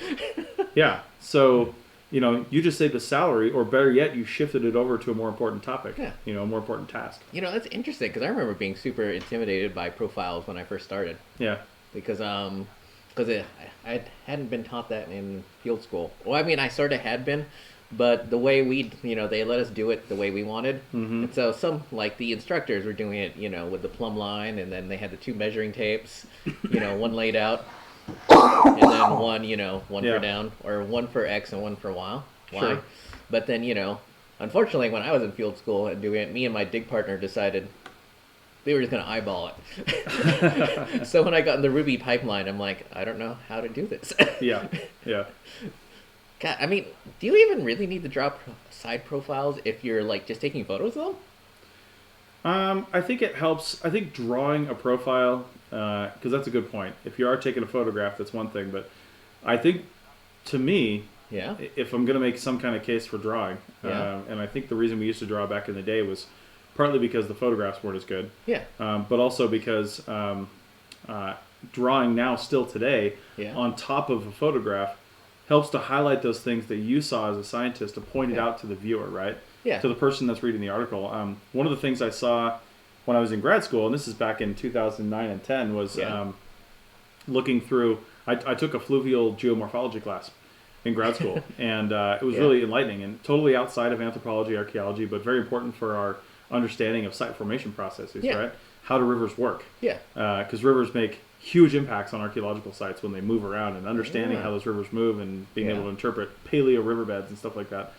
Yeah. So you just saved a salary, or better yet, you shifted it over to a more important topic. Yeah. A more important task. That's interesting because I remember being super intimidated by profiles when I first started. Yeah. Because I hadn't been taught that in field school. Well, I mean, I sort of had been, but the way they let us do it the way we wanted. Mm-hmm. And so some, like the instructors were doing it, with the plumb line, and then they had the 2 measuring tapes, one laid out, and then one, one for down, or one for X and one for Y. Sure. But then, unfortunately, when I was in field school and doing it, me and my dig partner decided we were just going to eyeball it. So when I got in the Ruby pipeline, I'm like, I don't know how to do this. Yeah. God, I mean, do you even really need to draw side profiles if you're like just taking photos of them? I think it helps. I think drawing a profile, because that's a good point. If you are taking a photograph, that's one thing. But I think, to me, if I'm going to make some kind of case for drawing, and I think the reason we used to draw back in the day was partly because the photographs weren't as good. Yeah. But also because drawing now, still today, on top of a photograph, helps to highlight those things that you saw as a scientist to point it out to the viewer, right? Yeah. To the person that's reading the article. One of the things I saw when I was in grad school, and this is back in 2009 and 10, was looking through. I took a fluvial geomorphology class in grad school, and it was really enlightening and totally outside of anthropology, archaeology, but very important for our understanding of site formation processes, right? How do rivers work? Yeah. Because rivers make huge impacts on archaeological sites when they move around, and understanding how those rivers move and being able to interpret paleo riverbeds and stuff like that.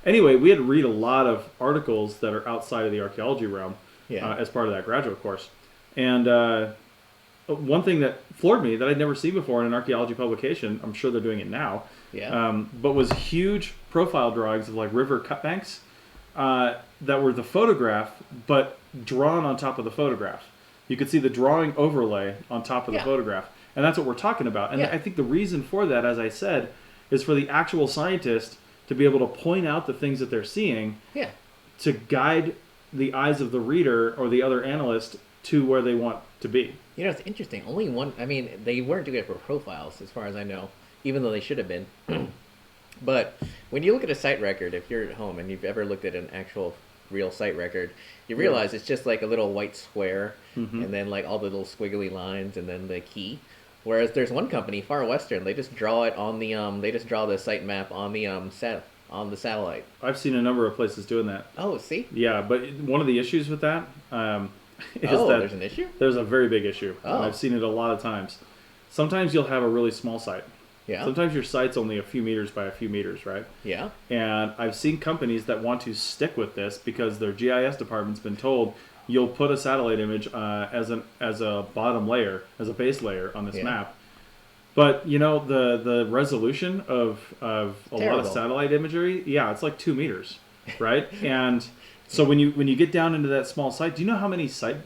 Anyway, we had to read a lot of articles that are outside of the archaeology realm as part of that graduate course. And one thing that floored me that I'd never seen before in an archaeology publication, I'm sure they're doing it now, but was huge profile drawings of like river cut banks that were the photograph, but drawn on top of the photograph. You could see the drawing overlay on top of the photograph. And that's what we're talking about. And I think the reason for that, as I said, is for the actual scientist to be able to point out the things that they're seeing to guide the eyes of the reader or the other analyst to where they want to be. It's interesting. Only one, I mean, they weren't doing it for profiles, as far as I know, even though they should have been. But when you look at a site record, if you're at home and you've ever looked at an actual real site record, you realize it's just like a little white square, and then like all the little squiggly lines, and then the key. Whereas there's one company, Far Western, they just draw it on the they just draw the site map on the on the satellite. I've seen a number of places doing that. Oh, see? Yeah, but one of the issues with that is that there's an issue? There's a very big issue. Oh. I've seen it a lot of times. Sometimes you'll have a really small site. Yeah. Sometimes your site's only a few meters by a few meters, right? Yeah. And I've seen companies that want to stick with this because their GIS department's been told you'll put a satellite image as a bottom layer, as a base layer on this map. But the resolution of a lot of satellite imagery, it's like 2 meters, right? And so when you get down into that small site, do you know how many site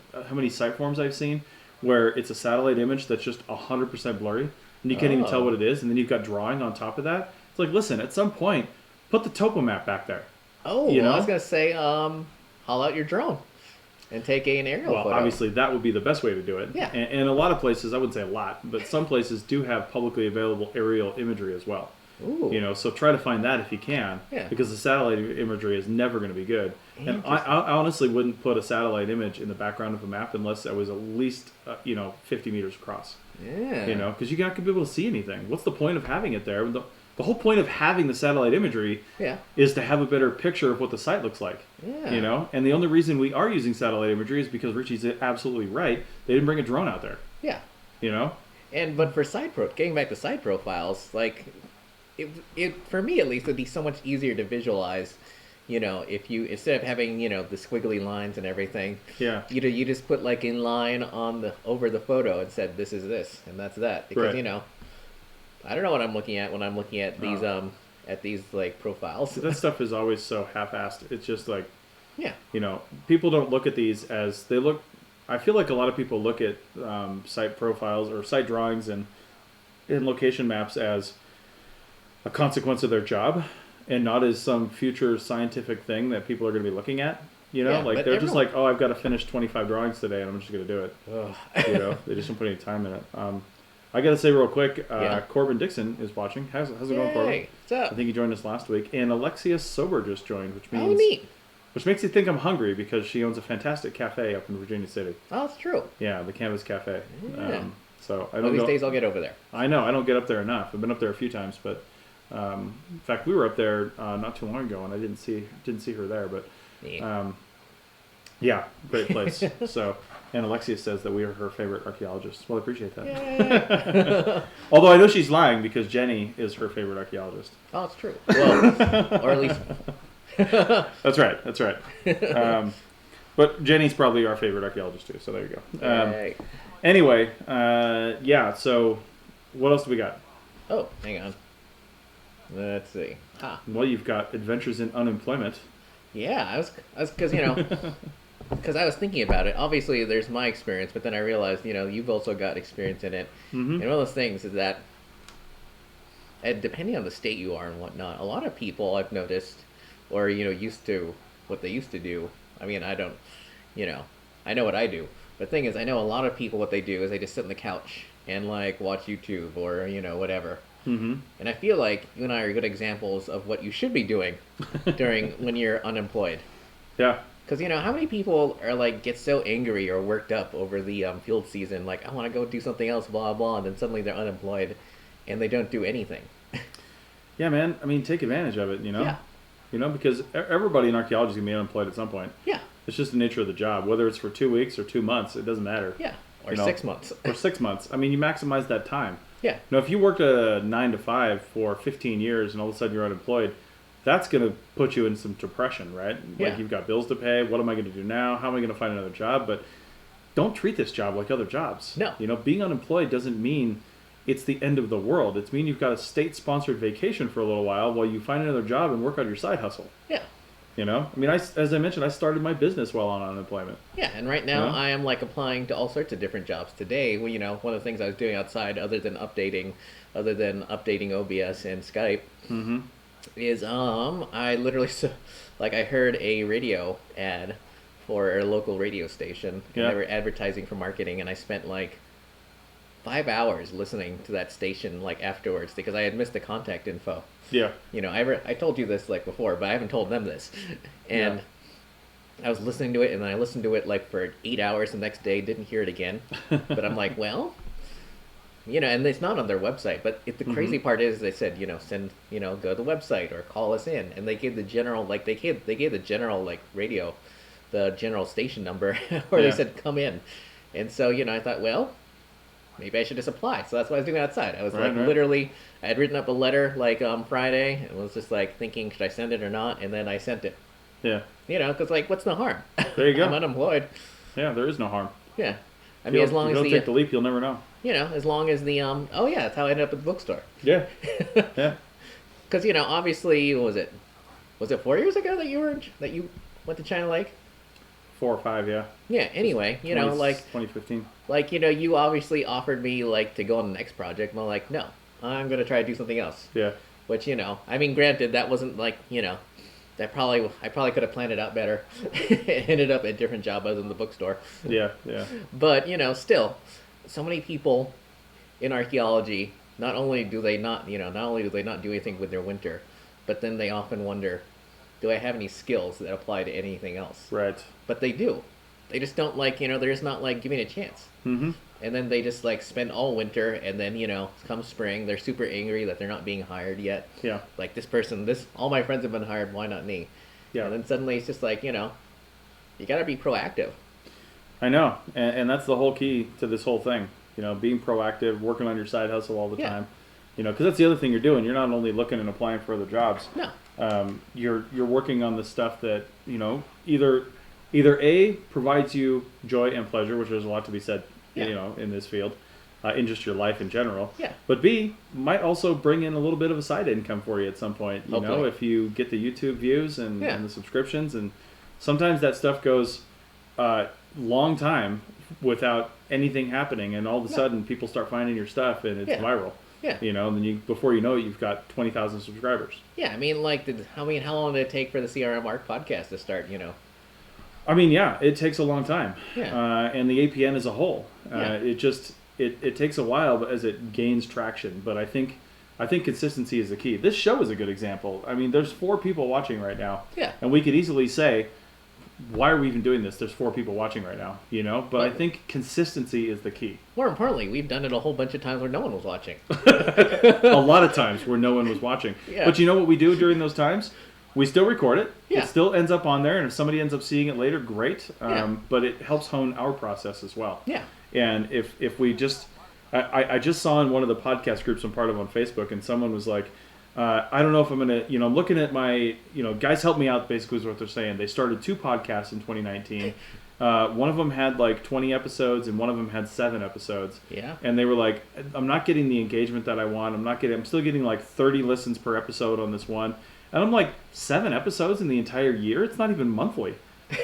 forms I've seen where it's a satellite image that's just 100% blurry? And you can't even tell what it is, and then you've got drawing on top of that. It's like, listen, at some point, put the topo map back there. Oh, I was going to say, haul out your drone and take an aerial photo. Well, obviously, that would be the best way to do it. Yeah. And a lot of places, I wouldn't say a lot, but some places do have publicly available aerial imagery as well. Ooh. So try to find that if you can, because the satellite imagery is never going to be good. And I honestly wouldn't put a satellite image in the background of a map unless it was at least 50 meters across. Yeah. Because you're not going to be able to see anything. What's the point of having it there? The whole point of having the satellite imagery is to have a better picture of what the site looks like. Yeah. And the only reason we are using satellite imagery is because Richie's absolutely right. They didn't bring a drone out there. Yeah. But for getting back to site profiles, like it for me at least would be so much easier to visualize. If you, instead of having the squiggly lines and everything, you just put like in line over the photo and said this is this and that's that, because I don't know what I'm looking at when I'm looking at these like profiles. That stuff is always so half-assed. It's just like people don't look at these as they look. I feel like a lot of people look at site profiles or site drawings and location maps as a consequence of their job, and not as some future scientific thing that people are going to be looking at. They're just like, I've got to finish 25 drawings today, and I'm just going to do it. They just don't put any time in it. I got to say real quick, Corbin Dixon is watching. How's it going, Corbin? What's up? I think he joined us last week. And Alexia Sober just joined, which means... Oh, neat. Which makes you think I'm hungry because she owns a fantastic cafe up in Virginia City. Oh, that's true. Yeah, the Canvas Cafe. Yeah. So I don't these days I'll get over there. I know. I don't get up there enough. I've been up there a few times, but in fact, we were up there not too long ago, and I didn't see her there. But yeah, great place. So, and Alexia says that we are her favorite archaeologists. Well, I appreciate that. Although I know she's lying because Jenny is her favorite archaeologist. Oh, it's true. Well, or at least. That's right. That's right. But Jenny's probably our favorite archaeologist too. So there you go. Anyway, so what else do we got? Oh, hang on. Let's see. Well, you've got Adventures in Unemployment. Yeah, I was because because I was thinking about it. Obviously, there's my experience, but then I realized, you've also got experience in it. Mm-hmm. And one of those things is that, depending on the state you are and whatnot, a lot of people I've noticed, or used to what they used to do. I mean, I don't, I know what I do. But the thing is, I know a lot of people, what they do is they just sit on the couch and, watch YouTube or, whatever. Mm-hmm. And I feel like you and I are good examples of what you should be doing when you're unemployed. Yeah. Because, how many people are, get so angry or worked up over the field season, I want to go do something else, blah, blah, and then suddenly they're unemployed and they don't do anything. Yeah, man. I mean, take advantage of it, Yeah. Because everybody in archaeology is going to be unemployed at some point. Yeah. It's just the nature of the job. Whether it's for 2 weeks or 2 months, it doesn't matter. Yeah. Or 6 months. Or 6 months. I mean, you maximize that time. Yeah. If you worked a 9 to 5 for 15 years and all of a sudden you're unemployed, that's going to put you in some depression, right? Yeah. You've got bills to pay. What am I going to do now? How am I going to find another job? But don't treat this job like other jobs. No. Being unemployed doesn't mean it's the end of the world. It's mean you've got a state-sponsored vacation for a little while you find another job and work on your side hustle. Yeah. I mean, as I mentioned, I started my business while on unemployment. Yeah, and right now I am applying to all sorts of different jobs. Today, one of the things I was doing outside, other than updating OBS and Skype, mm-hmm. is I literally I heard a radio ad for a local radio station, and they were advertising for marketing, and I spent 5 hours listening to that station afterwards because I had missed the contact info. Yeah. I told you this before, but I haven't told them this. And I was listening to it, and then I listened to it for 8 hours the next day, didn't hear it again. But I'm well, and it's not on their website. But the crazy part is they said, send, go to the website or call us in. And they gave the general, they gave the general, radio, the general station number, where they said, come in. And so, I thought, well, maybe I should just apply. So that's what I was doing outside. I was literally, I had written up a letter Friday and was just thinking, should I send it or not? And then I sent it. Yeah. Because what's the harm? There you go. I'm unemployed. Yeah, there is no harm. Yeah. I mean, as long as you don't take the leap, you'll never know. As long as the, that's how I ended up at the bookstore. Yeah. Yeah. Because, obviously, was it 4 years ago that you went to China Lake? 4 or 5, yeah. Yeah, anyway, 2015. You obviously offered me, to go on the next project, and I'm no, I'm going to try to do something else. Yeah. Which, I mean, granted, that wasn't, I probably could have planned it out better. It ended up at a different job other than the bookstore. Yeah, yeah. But, still, so many people in archaeology, not only do they not do anything with their winter, but then they often wonder, do I have any skills that apply to anything else? Right. But they do. They just don't they're just not giving it a chance. Mm-hmm. And then they just spend all winter, and then come spring, they're super angry that they're not being hired yet. Yeah. All my friends have been hired, why not me? Yeah. And then suddenly it's just you got to be proactive. I know, and that's the whole key to this whole thing. Being proactive, working on your side hustle all the time. Because that's the other thing you're doing. You're not only looking and applying for other jobs. No. You're working on the stuff that either A, provides you joy and pleasure, which there's a lot to be said, in this field, in just your life in general. Yeah. But B, might also bring in a little bit of a side income for you at some point. If you get the YouTube views and the subscriptions, and sometimes that stuff goes long time without anything happening, and all of a sudden people start finding your stuff and it's viral. Yeah. And then before you know it, you've got 20,000 subscribers. Yeah, I mean, how long did it take for the CRM Arc podcast to start? I mean, yeah, it takes a long time. Yeah. And the APN as a whole, it just it takes a while, but as it gains traction. But I think consistency is the key. This show is a good example. I mean, there's 4 people watching right now. Yeah. And we could easily say, why are we even doing this? There's 4 people watching right now, you know? But I think consistency is the key. More importantly, we've done it a whole bunch of times where no one was watching. A lot of times where no one was watching. Yeah. But you know what we do during those times? We still record it. Yeah. It still ends up on there, and if somebody ends up seeing it later, great. But it helps hone our process as well. Yeah. And if we just... I just saw in one of the podcast groups I'm part of on Facebook, and someone was like, I don't know if I'm going to, I'm looking at my, guys help me out, basically is what they're saying. They started 2 podcasts in 2019. One of them had like 20 episodes, and one of them had 7 episodes. Yeah. And they were like, I'm not getting the engagement that I want. I'm still getting like 30 listens per episode on this one. And I'm like, 7 episodes in the entire year? It's not even monthly.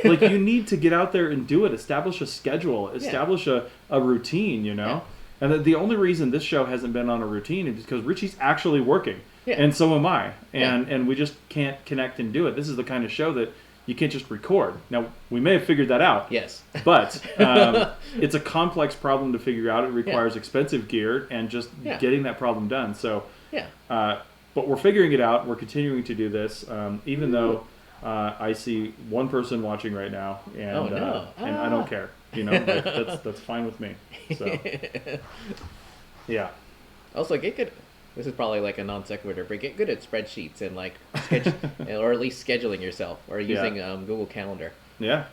Like, you need to get out there and do it. Establish a schedule. Establish a routine, Yeah. And the only reason this show hasn't been on a routine is because Richie's actually working. Yeah. And so am I. And we just can't connect and do it. This is the kind of show that you can't just record. Now, we may have figured that out. Yes. But it's a complex problem to figure out. It requires expensive gear and just getting that problem done. So, but we're figuring it out. We're continuing to do this, even though I see 1 person watching right now, and and I don't care. That's fine with me. So, yeah. Also, get good. This is probably like a non sequitur, but get good at spreadsheets and like, or at least scheduling yourself, or using Google Calendar. Yeah.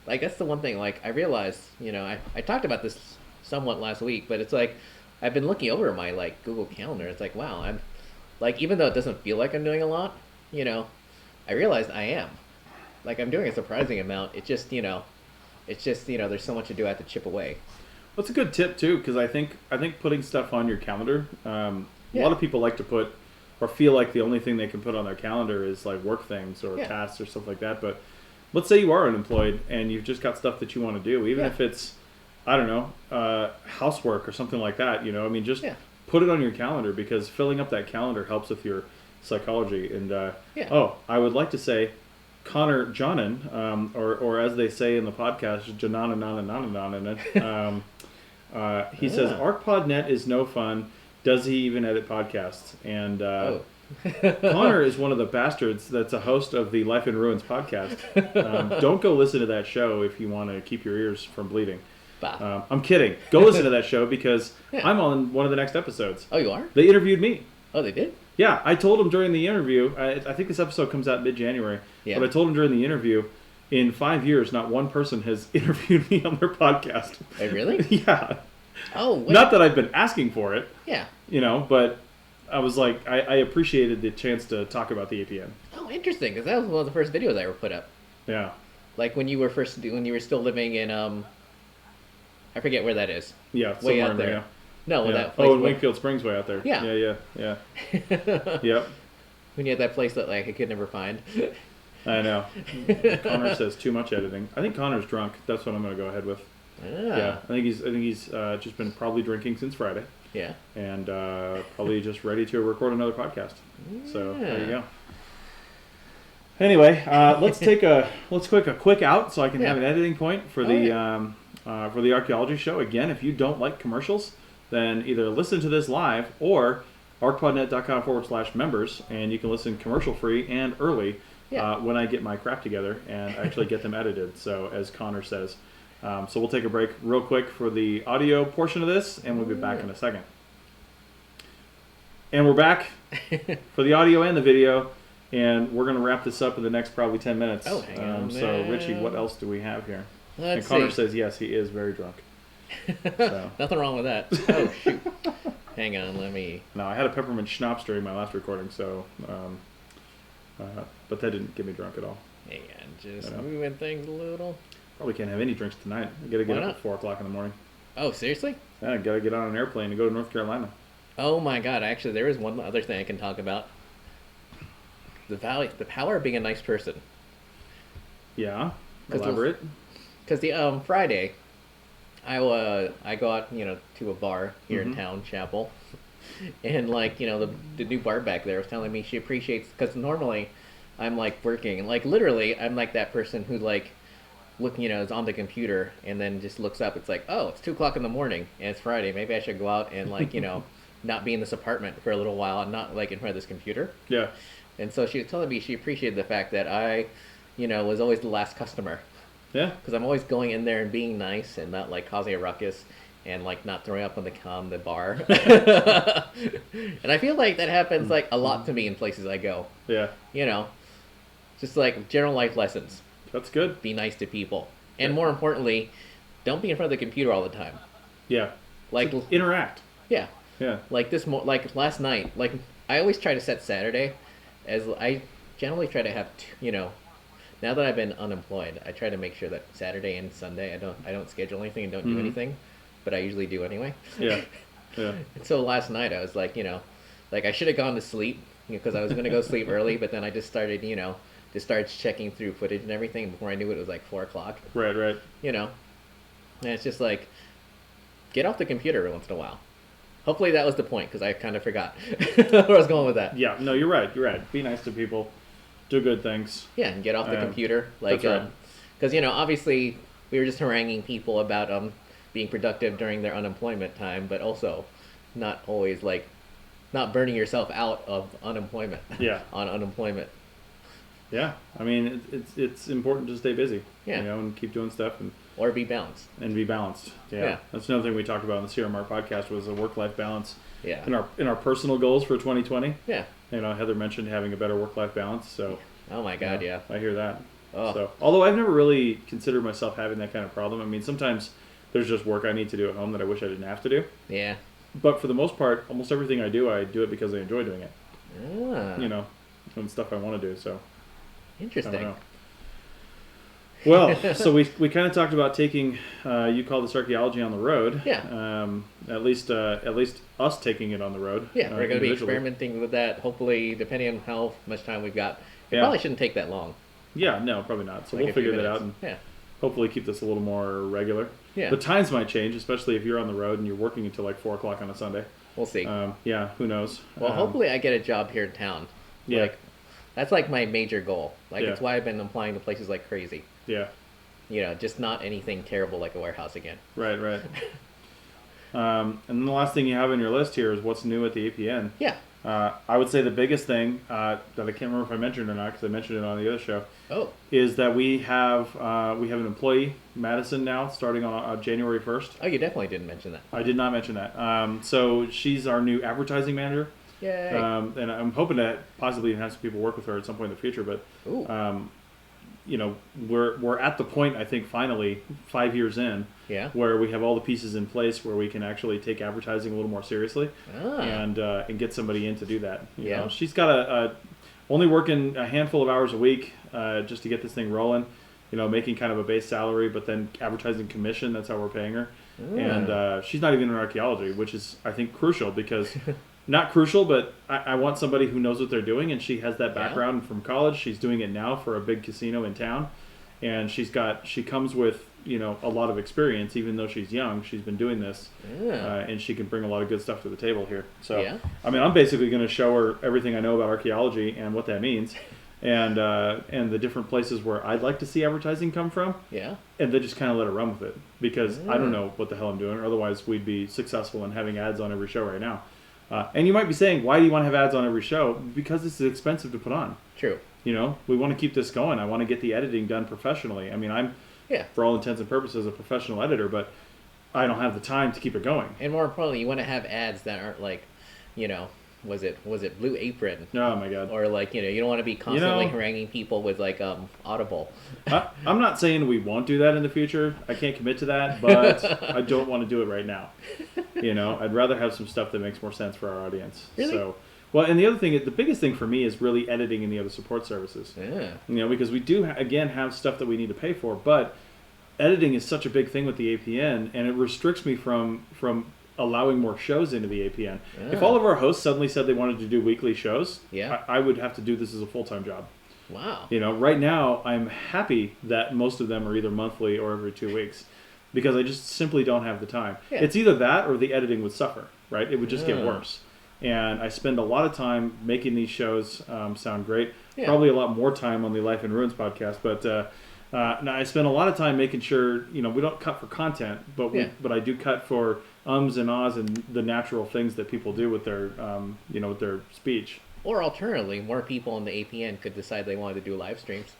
Like that's the one thing. Like I realized, I talked about this somewhat last week, but it's like I've been looking over my like Google Calendar. It's like wow, I'm like even though it doesn't feel like I'm doing a lot, I realized I am. Like I'm doing a surprising amount. It's just there's so much to do. I have to chip away. That's a good tip too, because I think putting stuff on your calendar. A lot of people like to put, or feel like the only thing they can put on their calendar is like work things or tasks or stuff like that. But let's say you are unemployed and you've just got stuff that you want to do, even if it's, I don't know, housework or something like that. Just put it on your calendar, because filling up that calendar helps with your psychology. And I would like to say, Connor Jonan, or as they say in the podcast, he says, ArcPodNet is no fun. Does he even edit podcasts? And Connor is one of the bastards that's a host of the Life in Ruins podcast. Don't go listen to that show if you want to keep your ears from bleeding. I'm kidding. Go listen to that show, because I'm on one of the next episodes. Oh, you are? They interviewed me. Oh, they did? Yeah, I told them during the interview, I think this episode comes out mid-January, but I told them during the interview, in 5 years, not one person has interviewed me on their podcast. Oh, really? Yeah. Oh, wait. Not that I've been asking for it. Yeah. But I was like, I appreciated the chance to talk about the APN. Oh, interesting, because that was one of the first videos I ever put up. Yeah. Like when you were still living in, I forget where that is. Yeah, way out there. Yeah. No, that place. Oh, in Wakefield Springs, way out there. Yeah. Yeah. Yep. When you had that place that like I could never find. I know. Connor says too much editing. I think Connor's drunk. That's what I'm going to go ahead with. Yeah. I think he's just been probably drinking since Friday. Yeah. And probably just ready to record another podcast. Yeah. So there you go. Anyway, let's take a quick out so I can have an editing point for the archaeology show. Again, if you don't like commercials, then either listen to this live or arcpodnet.com/members, and you can listen commercial free and early when I get my crap together and actually get them edited. So as Connor says. So we'll take a break real quick for the audio portion of this, and we'll be back in a second. And we're back for the audio and the video, and we're going to wrap this up in the next probably 10 minutes. Oh, hang on. So, Richie, what else do we have here? Let's and Connor see. says, yes, he is very drunk. So. Nothing wrong with that. Oh, shoot. Hang on, let me... No, I had a peppermint schnapps during my last recording, so... but that didn't get me drunk at all. Hang on, just moving things a little... Probably can't have any drinks tonight. I gotta get up at 4 o'clock in the morning. Oh, seriously? Yeah, I gotta get on an airplane and go to North Carolina. Oh my god, actually, there is one other thing I can talk about. The power of being a nice person. Yeah, elaborate. Because the Friday, I go out, to a bar here in town, Chapel, and the new bar back there was telling me she appreciates, because normally I'm like working, and like literally I'm like that person who like looking, is on the computer and then just looks up. It's like, oh, it's 2:00 in the morning and it's Friday. Maybe I should go out and not be in this apartment for a little while and not like in front of this computer. Yeah. And so she was telling me she appreciated the fact that I, was always the last customer. Yeah. Because I'm always going in there and being nice and not like causing a ruckus and like not throwing up on the bar. And I feel like that happens like a lot to me in places I go. Yeah. Just like general life lessons. That's good. Be nice to people. And more importantly, don't be in front of the computer all the time. Yeah. Like interact. Yeah. Yeah. Like like last night, like I always try to set Saturday as I generally try to have, now that I've been unemployed, I try to make sure that Saturday and Sunday I don't schedule anything and don't do anything, but I usually do anyway. Yeah. Yeah. And so last night I was like, like I should have gone to sleep because I was going to go sleep early, but then I just started, just started checking through footage and everything. Before I knew it was like 4:00. Right. And it's just like, get off the computer every once in a while. Hopefully that was the point, because I kind of forgot where I was going with that. Yeah, no, you're right. Be nice to people. Do good things. Yeah, and get off the computer. Like, because, obviously we were just haranguing people about being productive during their unemployment time, but also not always, like, not burning yourself out of unemployment. Yeah. On unemployment. Yeah, I mean, it's important to stay busy. Yeah. And keep doing stuff. Or be balanced. And be balanced. Yeah. That's another thing we talked about on the CRMR podcast was a work-life balance. Yeah. In our personal goals for 2020. Yeah. Heather mentioned having a better work-life balance. So. Oh my God, yeah. I hear that. Oh. So, although I've never really considered myself having that kind of problem. I mean, sometimes there's just work I need to do at home that I wish I didn't have to do. Yeah. But for the most part, almost everything I do it because I enjoy doing it. Ah. And stuff I want to do. So. Interesting. I don't know. Well, so we kind of talked about taking, you call this archaeology on the road. Yeah. At least us taking it on the road. Yeah, we're going to be experimenting with that. Hopefully, depending on how much time we've got, it probably shouldn't take that long. Yeah, no, probably not. So we'll figure that out and hopefully keep this a little more regular. Yeah. The times might change, especially if you're on the road and you're working until like 4:00 on a Sunday. We'll see. Who knows? Well, hopefully I get a job here in town. Yeah. That's like my major goal. Like, Yeah. it's why I've been applying to places like crazy. Yeah. Just not anything terrible like a warehouse again. Right. And then the last thing you have on your list here is what's new at the APN. Yeah. I would say the biggest thing that I can't remember if I mentioned or not because I mentioned it on the other show. Oh. Is that we have an employee, Madison, now starting on January 1st. Oh, you definitely didn't mention that. I did not mention that. So she's our new advertising manager. Yay. And I'm hoping to possibly have some people work with her at some point in the future. But we're at the point, I think, finally 5 years in, where we have all the pieces in place where we can actually take advertising a little more seriously and get somebody in to do that. You know, she's got only working a handful of hours a week just to get this thing rolling. Making kind of a base salary, but then advertising commission. That's how we're paying her. And she's not even in archaeology, which is, I think, crucial because. Not crucial, but I want somebody who knows what they're doing, and she has that background from college. She's doing it now for a big casino in town, and she comes with a lot of experience, even though she's young. She's been doing this, and she can bring a lot of good stuff to the table here. So, I mean, I'm basically going to show her everything I know about archaeology and what that means, and the different places where I'd like to see advertising come from. Yeah. And then just kind of let her run with it because I don't know what the hell I'm doing. Otherwise, we'd be successful in having ads on every show right now. And you might be saying, why do you want to have ads on every show? Because this is expensive to put on. True. We want to keep this going. I want to get the editing done professionally. I mean, I'm, for all intents and purposes, a professional editor, but I don't have the time to keep it going. And more importantly, you want to have ads that aren't like, was it Blue Apron? Oh my God. Or like, you don't want to be constantly haranguing people with like Audible. I'm not saying we won't do that in the future. I can't commit to that, but I don't want to do it right now. I'd rather have some stuff that makes more sense for our audience. Really? So, well, and the other thing, the biggest thing for me is really editing and the other support services. Yeah. Because we do again have stuff that we need to pay for, but editing is such a big thing with the APN, and it restricts me from allowing more shows into the APN. If all of our hosts suddenly said they wanted to do weekly shows, I would have to do this as a full-time job. Wow. Right now I'm happy that most of them are either monthly or every 2 weeks because I just simply don't have the time. Yeah. It's either that or the editing would suffer, right? It would just get worse. And I spend a lot of time making these shows sound great. Yeah. Probably a lot more time on the Life in Ruins podcast, but Now I spend a lot of time making sure, we don't cut for content, but I do cut for ums and ahs and the natural things that people do with their, with their speech. Or alternatively, more people in the APN could decide they wanted to do live streams.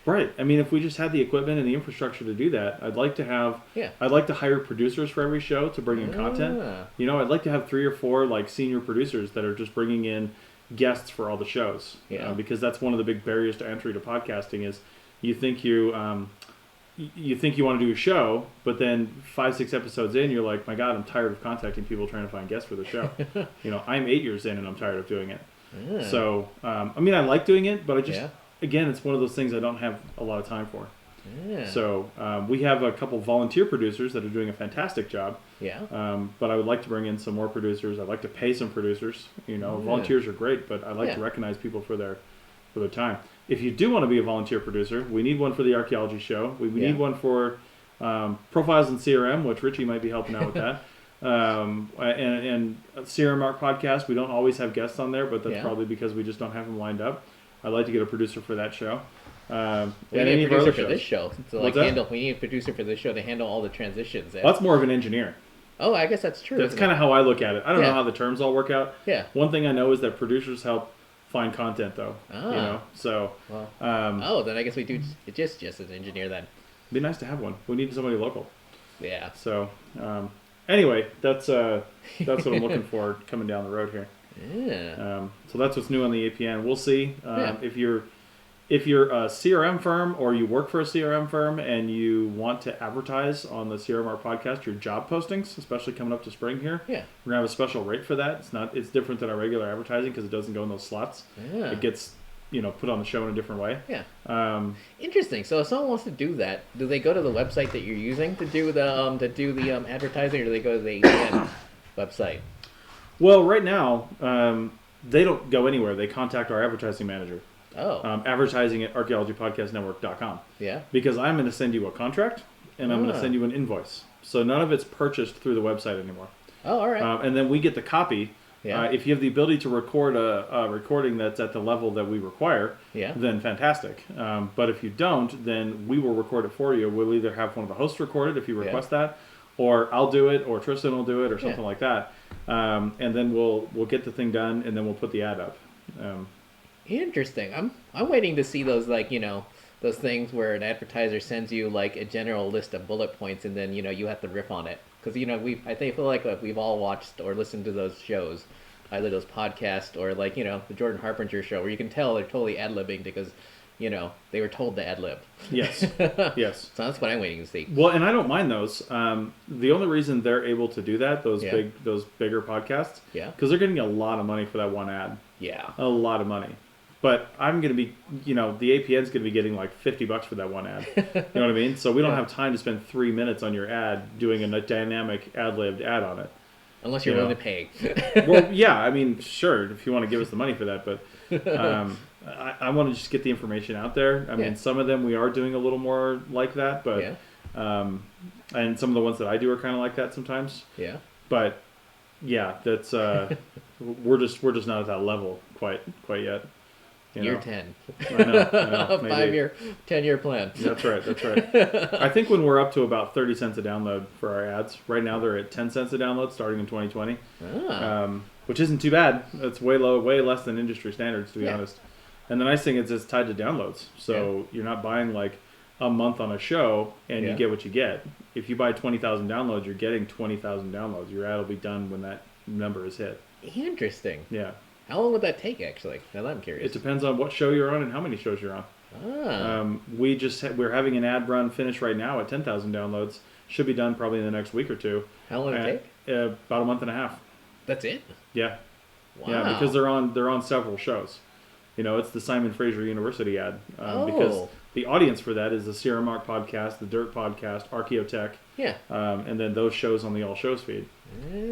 Right. I mean, if we just had the equipment and the infrastructure to do that, I'd like to hire producers for every show to bring in content. I'd like to have 3 or 4 senior producers that are just bringing in guests for all the shows. Because that's one of the big barriers to entry to podcasting is you think you want to do a show, but then 5-6 episodes in, you're like, my God, I'm tired of contacting people trying to find guests for the show. I'm 8 years in and I'm tired of doing it. So, I like doing it, but again, it's one of those things I don't have a lot of time for. So we have a couple volunteer producers that are doing a fantastic job. But I would like to bring in some more producers. I'd like to pay some producers. Volunteers are great, but I'd like to recognize people for their time. If you do want to be a volunteer producer, we need one for the Archaeology show. We need one for Profiles in CRM, which Richie might be helping out with that. And CRM Art Podcast, we don't always have guests on there, but that's probably because we just don't have them lined up. I'd like to get a producer for that show. We need a producer for this show. So we need a producer for this show to handle all the transitions. Well, that's more of an engineer. Oh, I guess that's true. That's kind of how I look at it. I don't know how the terms all work out. One thing I know is that producers help find content, though. So. Well, then I guess we do just as an engineer then. It'd be nice to have one. We need somebody local. Yeah. So, anyway, that's what I'm looking for coming down the road here. So that's what's new on the APN. We'll see if you're a CRM firm or you work for a CRM firm and you want to advertise on the CRM Art Podcast, your job postings, especially coming up to spring here. We're gonna have a special rate for that. It's different than our regular advertising because it doesn't go in those slots. It gets put on the show in a different way. Interesting. So if someone wants to do that, do they go to the website that you're using to do the advertising, or do they go to the APN website? Well, right now, they don't go anywhere. They contact our advertising manager. Advertising at archaeologypodcastnetwork.com. Because I'm going to send you a contract, and I'm going to send you an invoice. So none of it's purchased through the website anymore. All right. And then we get the copy. If you have the ability to record a recording that's at the level that we require, then fantastic. But if you don't, then we will record it for you. We'll either have one of the hosts record it if you request that, or I'll do it, or Tristan will do it, or something like that. And then we'll get the thing done, and then we'll put the ad up. Interesting. I'm waiting to see those those things where an advertiser sends you a general list of bullet points, and then you have to riff on it, because I feel like we've all watched or listened to those shows, either those podcasts or the Jordan Harbinger show, where you can tell they're totally ad-libbing because they were told to ad-lib. Yes. Yes. So that's what I'm waiting to see. Well, and I don't mind those. The only reason they're able to do that, those bigger podcasts, because they're getting a lot of money for that one ad. A lot of money. But I'm going to be, the APN's going to be getting $50 for that one ad. You know what I mean? So we don't have time to spend 3 minutes on your ad doing a dynamic ad-libbed ad on it. Unless you're willing to pay. Well, yeah, I mean, sure, if you want to give us the money for that. But I want to just get the information out there. I mean, some of them we are doing a little more like that. But and some of the ones that I do are kind of like that sometimes. But, that's we're just not at that level quite yet. Year 10. I know. 5-year, 10-year plan. That's right. I think when we're up to about 30 cents a download for our ads, right now they're at 10 cents a download starting in 2020, which isn't too bad. That's way less than industry standards, to be honest. And the nice thing is it's tied to downloads. So you're not buying a month on a show and you get what you get. If you buy 20,000 downloads, you're getting 20,000 downloads. Your ad will be done when that number is hit. Interesting. Yeah. How long would that take, actually? Now that I'm curious. It depends on what show you're on and how many shows you're on. We're having an ad run finish right now at 10,000 downloads. Should be done probably in the next week or two. How long will it take? About a month and a half. That's it? Yeah. Wow. Yeah, because they're on several shows. It's the Simon Fraser University ad. Because the audience for that is the CRM Art Podcast, the Dirt Podcast, Archaeotech. And then those shows on the All Shows feed.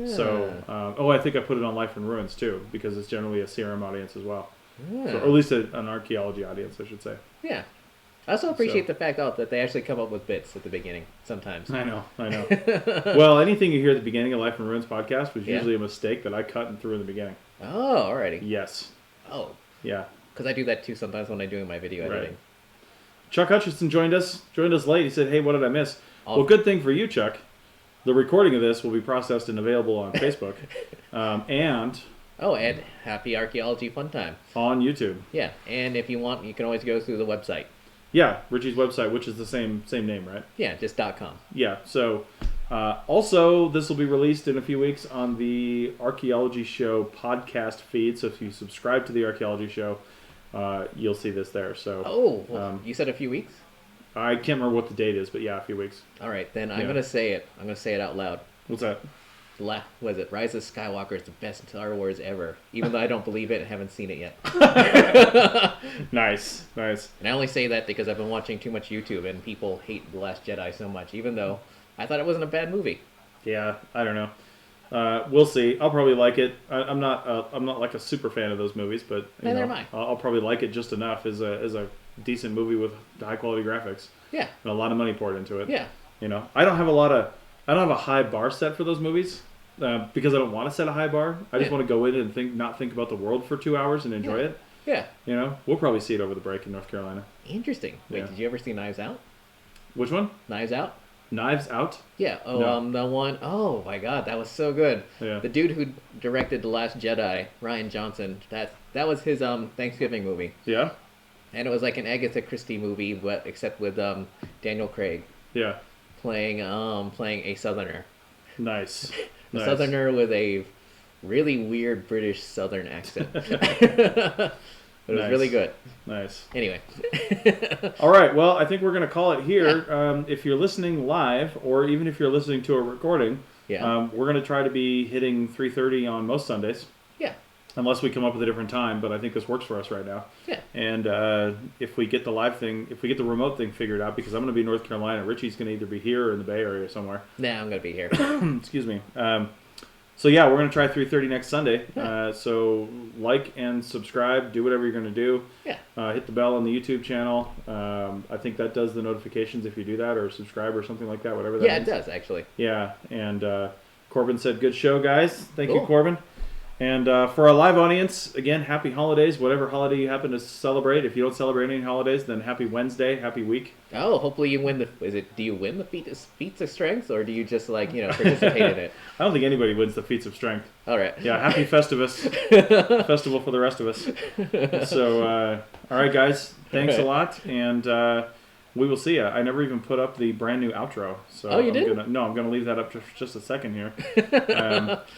So, I think I put it on Life in Ruins too, because it's generally a CRM audience as well. So, or at least an archaeology audience, I should say. Yeah. I also appreciate the fact that they actually come up with bits at the beginning sometimes. I know. Well, anything you hear at the beginning of Life in Ruins podcast was usually a mistake that I cut and threw in the beginning. Oh, alrighty. Yes. Oh. Yeah. Because I do that too sometimes when I'm doing my video editing. Chuck Hutchinson joined us late. He said, "Hey, what did I miss?" Well, good thing for you, Chuck. The recording of this will be processed and available on Facebook, and happy archaeology fun time on YouTube. Yeah, and if you want, you can always go through the website. Yeah, Richie's website, which is the same name, right? Yeah, just .com. Yeah. So, also this will be released in a few weeks on the Archaeology Show podcast feed. So if you subscribe to the Archaeology Show, you'll see this there. So. You said a few weeks? I can't remember what the date is, but yeah, a few weeks. All right, then I'm gonna say it. I'm gonna say it out loud. What's that? Was it Rise of Skywalker is the best Star Wars ever, even though I don't believe it and haven't seen it yet. Nice. And I only say that because I've been watching too much YouTube and people hate The Last Jedi so much, even though I thought it wasn't a bad movie. Yeah, I don't know. We'll see. I'll probably like it. I'm not like a super fan of those movies, but neither am I. I'll probably like it just enough as a decent movie with high quality graphics. Yeah. And a lot of money poured into it. Yeah. I don't have a high bar set for those movies. Because I don't want to set a high bar. I just want to go in and not think about the world for 2 hours and enjoy it. Yeah. We'll probably see it over the break in North Carolina. Interesting. Wait, did you ever see Knives Out? Which one? Knives Out? Knives Out? Yeah. The one, oh my God, that was so good. Yeah. The dude who directed The Last Jedi, Rian Johnson, that was his Thanksgiving movie. Yeah. And it was like an Agatha Christie movie, but except with Daniel Craig. Yeah. Playing a Southerner. Nice. A Southerner with a really weird British Southern accent. It was really good. Nice. Anyway. All right. Well, I think we're going to call it here. Yeah. If you're listening live, or even if you're listening to a recording, we're going to try to be hitting 3:30 on most Sundays. Yeah. Unless we come up with a different time, but I think this works for us right now. Yeah. And if we get the remote thing figured out, because I'm going to be in North Carolina, Richie's going to either be here or in the Bay Area somewhere. Nah, I'm going to be here. Excuse me. So yeah, we're going to try 3:30 next Sunday. Yeah. So like and subscribe, do whatever you're going to do. Yeah. Hit the bell on the YouTube channel. I think that does the notifications if you do that, or subscribe or something like that, whatever that means. Yeah, it does, actually. Yeah, and Corbin said, good show, guys. Thank you, Corbin. And for our live audience, again, happy holidays, whatever holiday you happen to celebrate. If you don't celebrate any holidays, then happy Wednesday, happy week. Oh, hopefully you win do you win the feats of strength, or do you just participate in it? I don't think anybody wins the feats of strength. All right. Yeah, happy Festivus. Festival for the rest of us. So, all right, guys, thanks a lot, and we will see you. I never even put up the brand new outro. So you didn't? I'm going to leave that up for just a second here.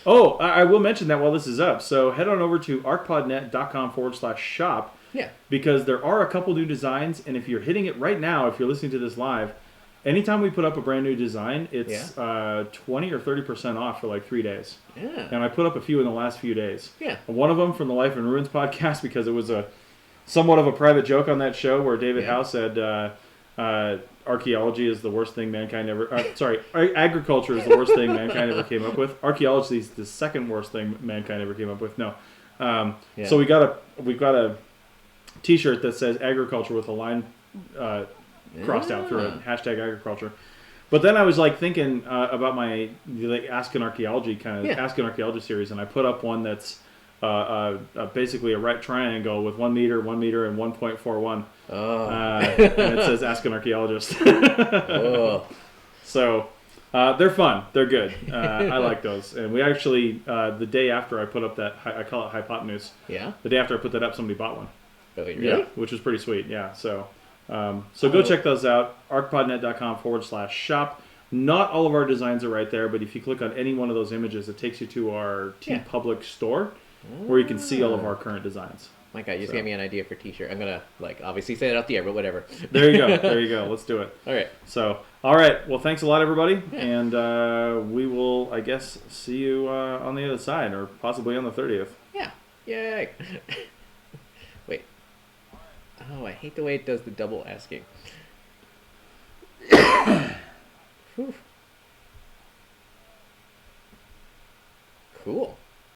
I will mention that while this is up. So head on over to arcpodnet.com/shop. Yeah. Because there are a couple new designs, and if you're hitting it right now, if you're listening to this live, anytime we put up a brand new design, it's 20 or 30% off for like 3 days. Yeah. And I put up a few in the last few days. Yeah. One of them from the Life in Ruins podcast, because it was somewhat of a private joke on that show where David Howe said... archaeology is the worst thing mankind ever... agriculture is the worst thing mankind ever came up with. Archaeology is the second worst thing mankind ever came up with. No. So we've got a T-shirt that says agriculture with a line crossed out through it. #agriculture. But then I was thinking about my Ask an Archaeology Ask an Archaeology series, and I put up one that's basically a right triangle with 1 meter, 1 meter, and 1.41. And it says "Ask an Archaeologist." So they're fun. They're good. I like those. And we actually, the day after I put up that, I call it hypotenuse. Yeah. The day after I put that up, somebody bought one. Oh, really? Yeah, which was pretty sweet. Yeah. So go check those out. arcpodnet.com/shop. Not all of our designs are right there, but if you click on any one of those images, it takes you to our TeePublic store, where you can see all of our current designs. My God, you just gave me an idea for a T-shirt. I'm gonna obviously say it out the air, but whatever. There you go. There you go. Let's do it. All right. So, all right. Well, thanks a lot, everybody, and we will, I guess, see you on the other side, or possibly on the 30th. Yeah. Yay. Wait. Oh, I hate the way it does the double asking. Whew. Cool.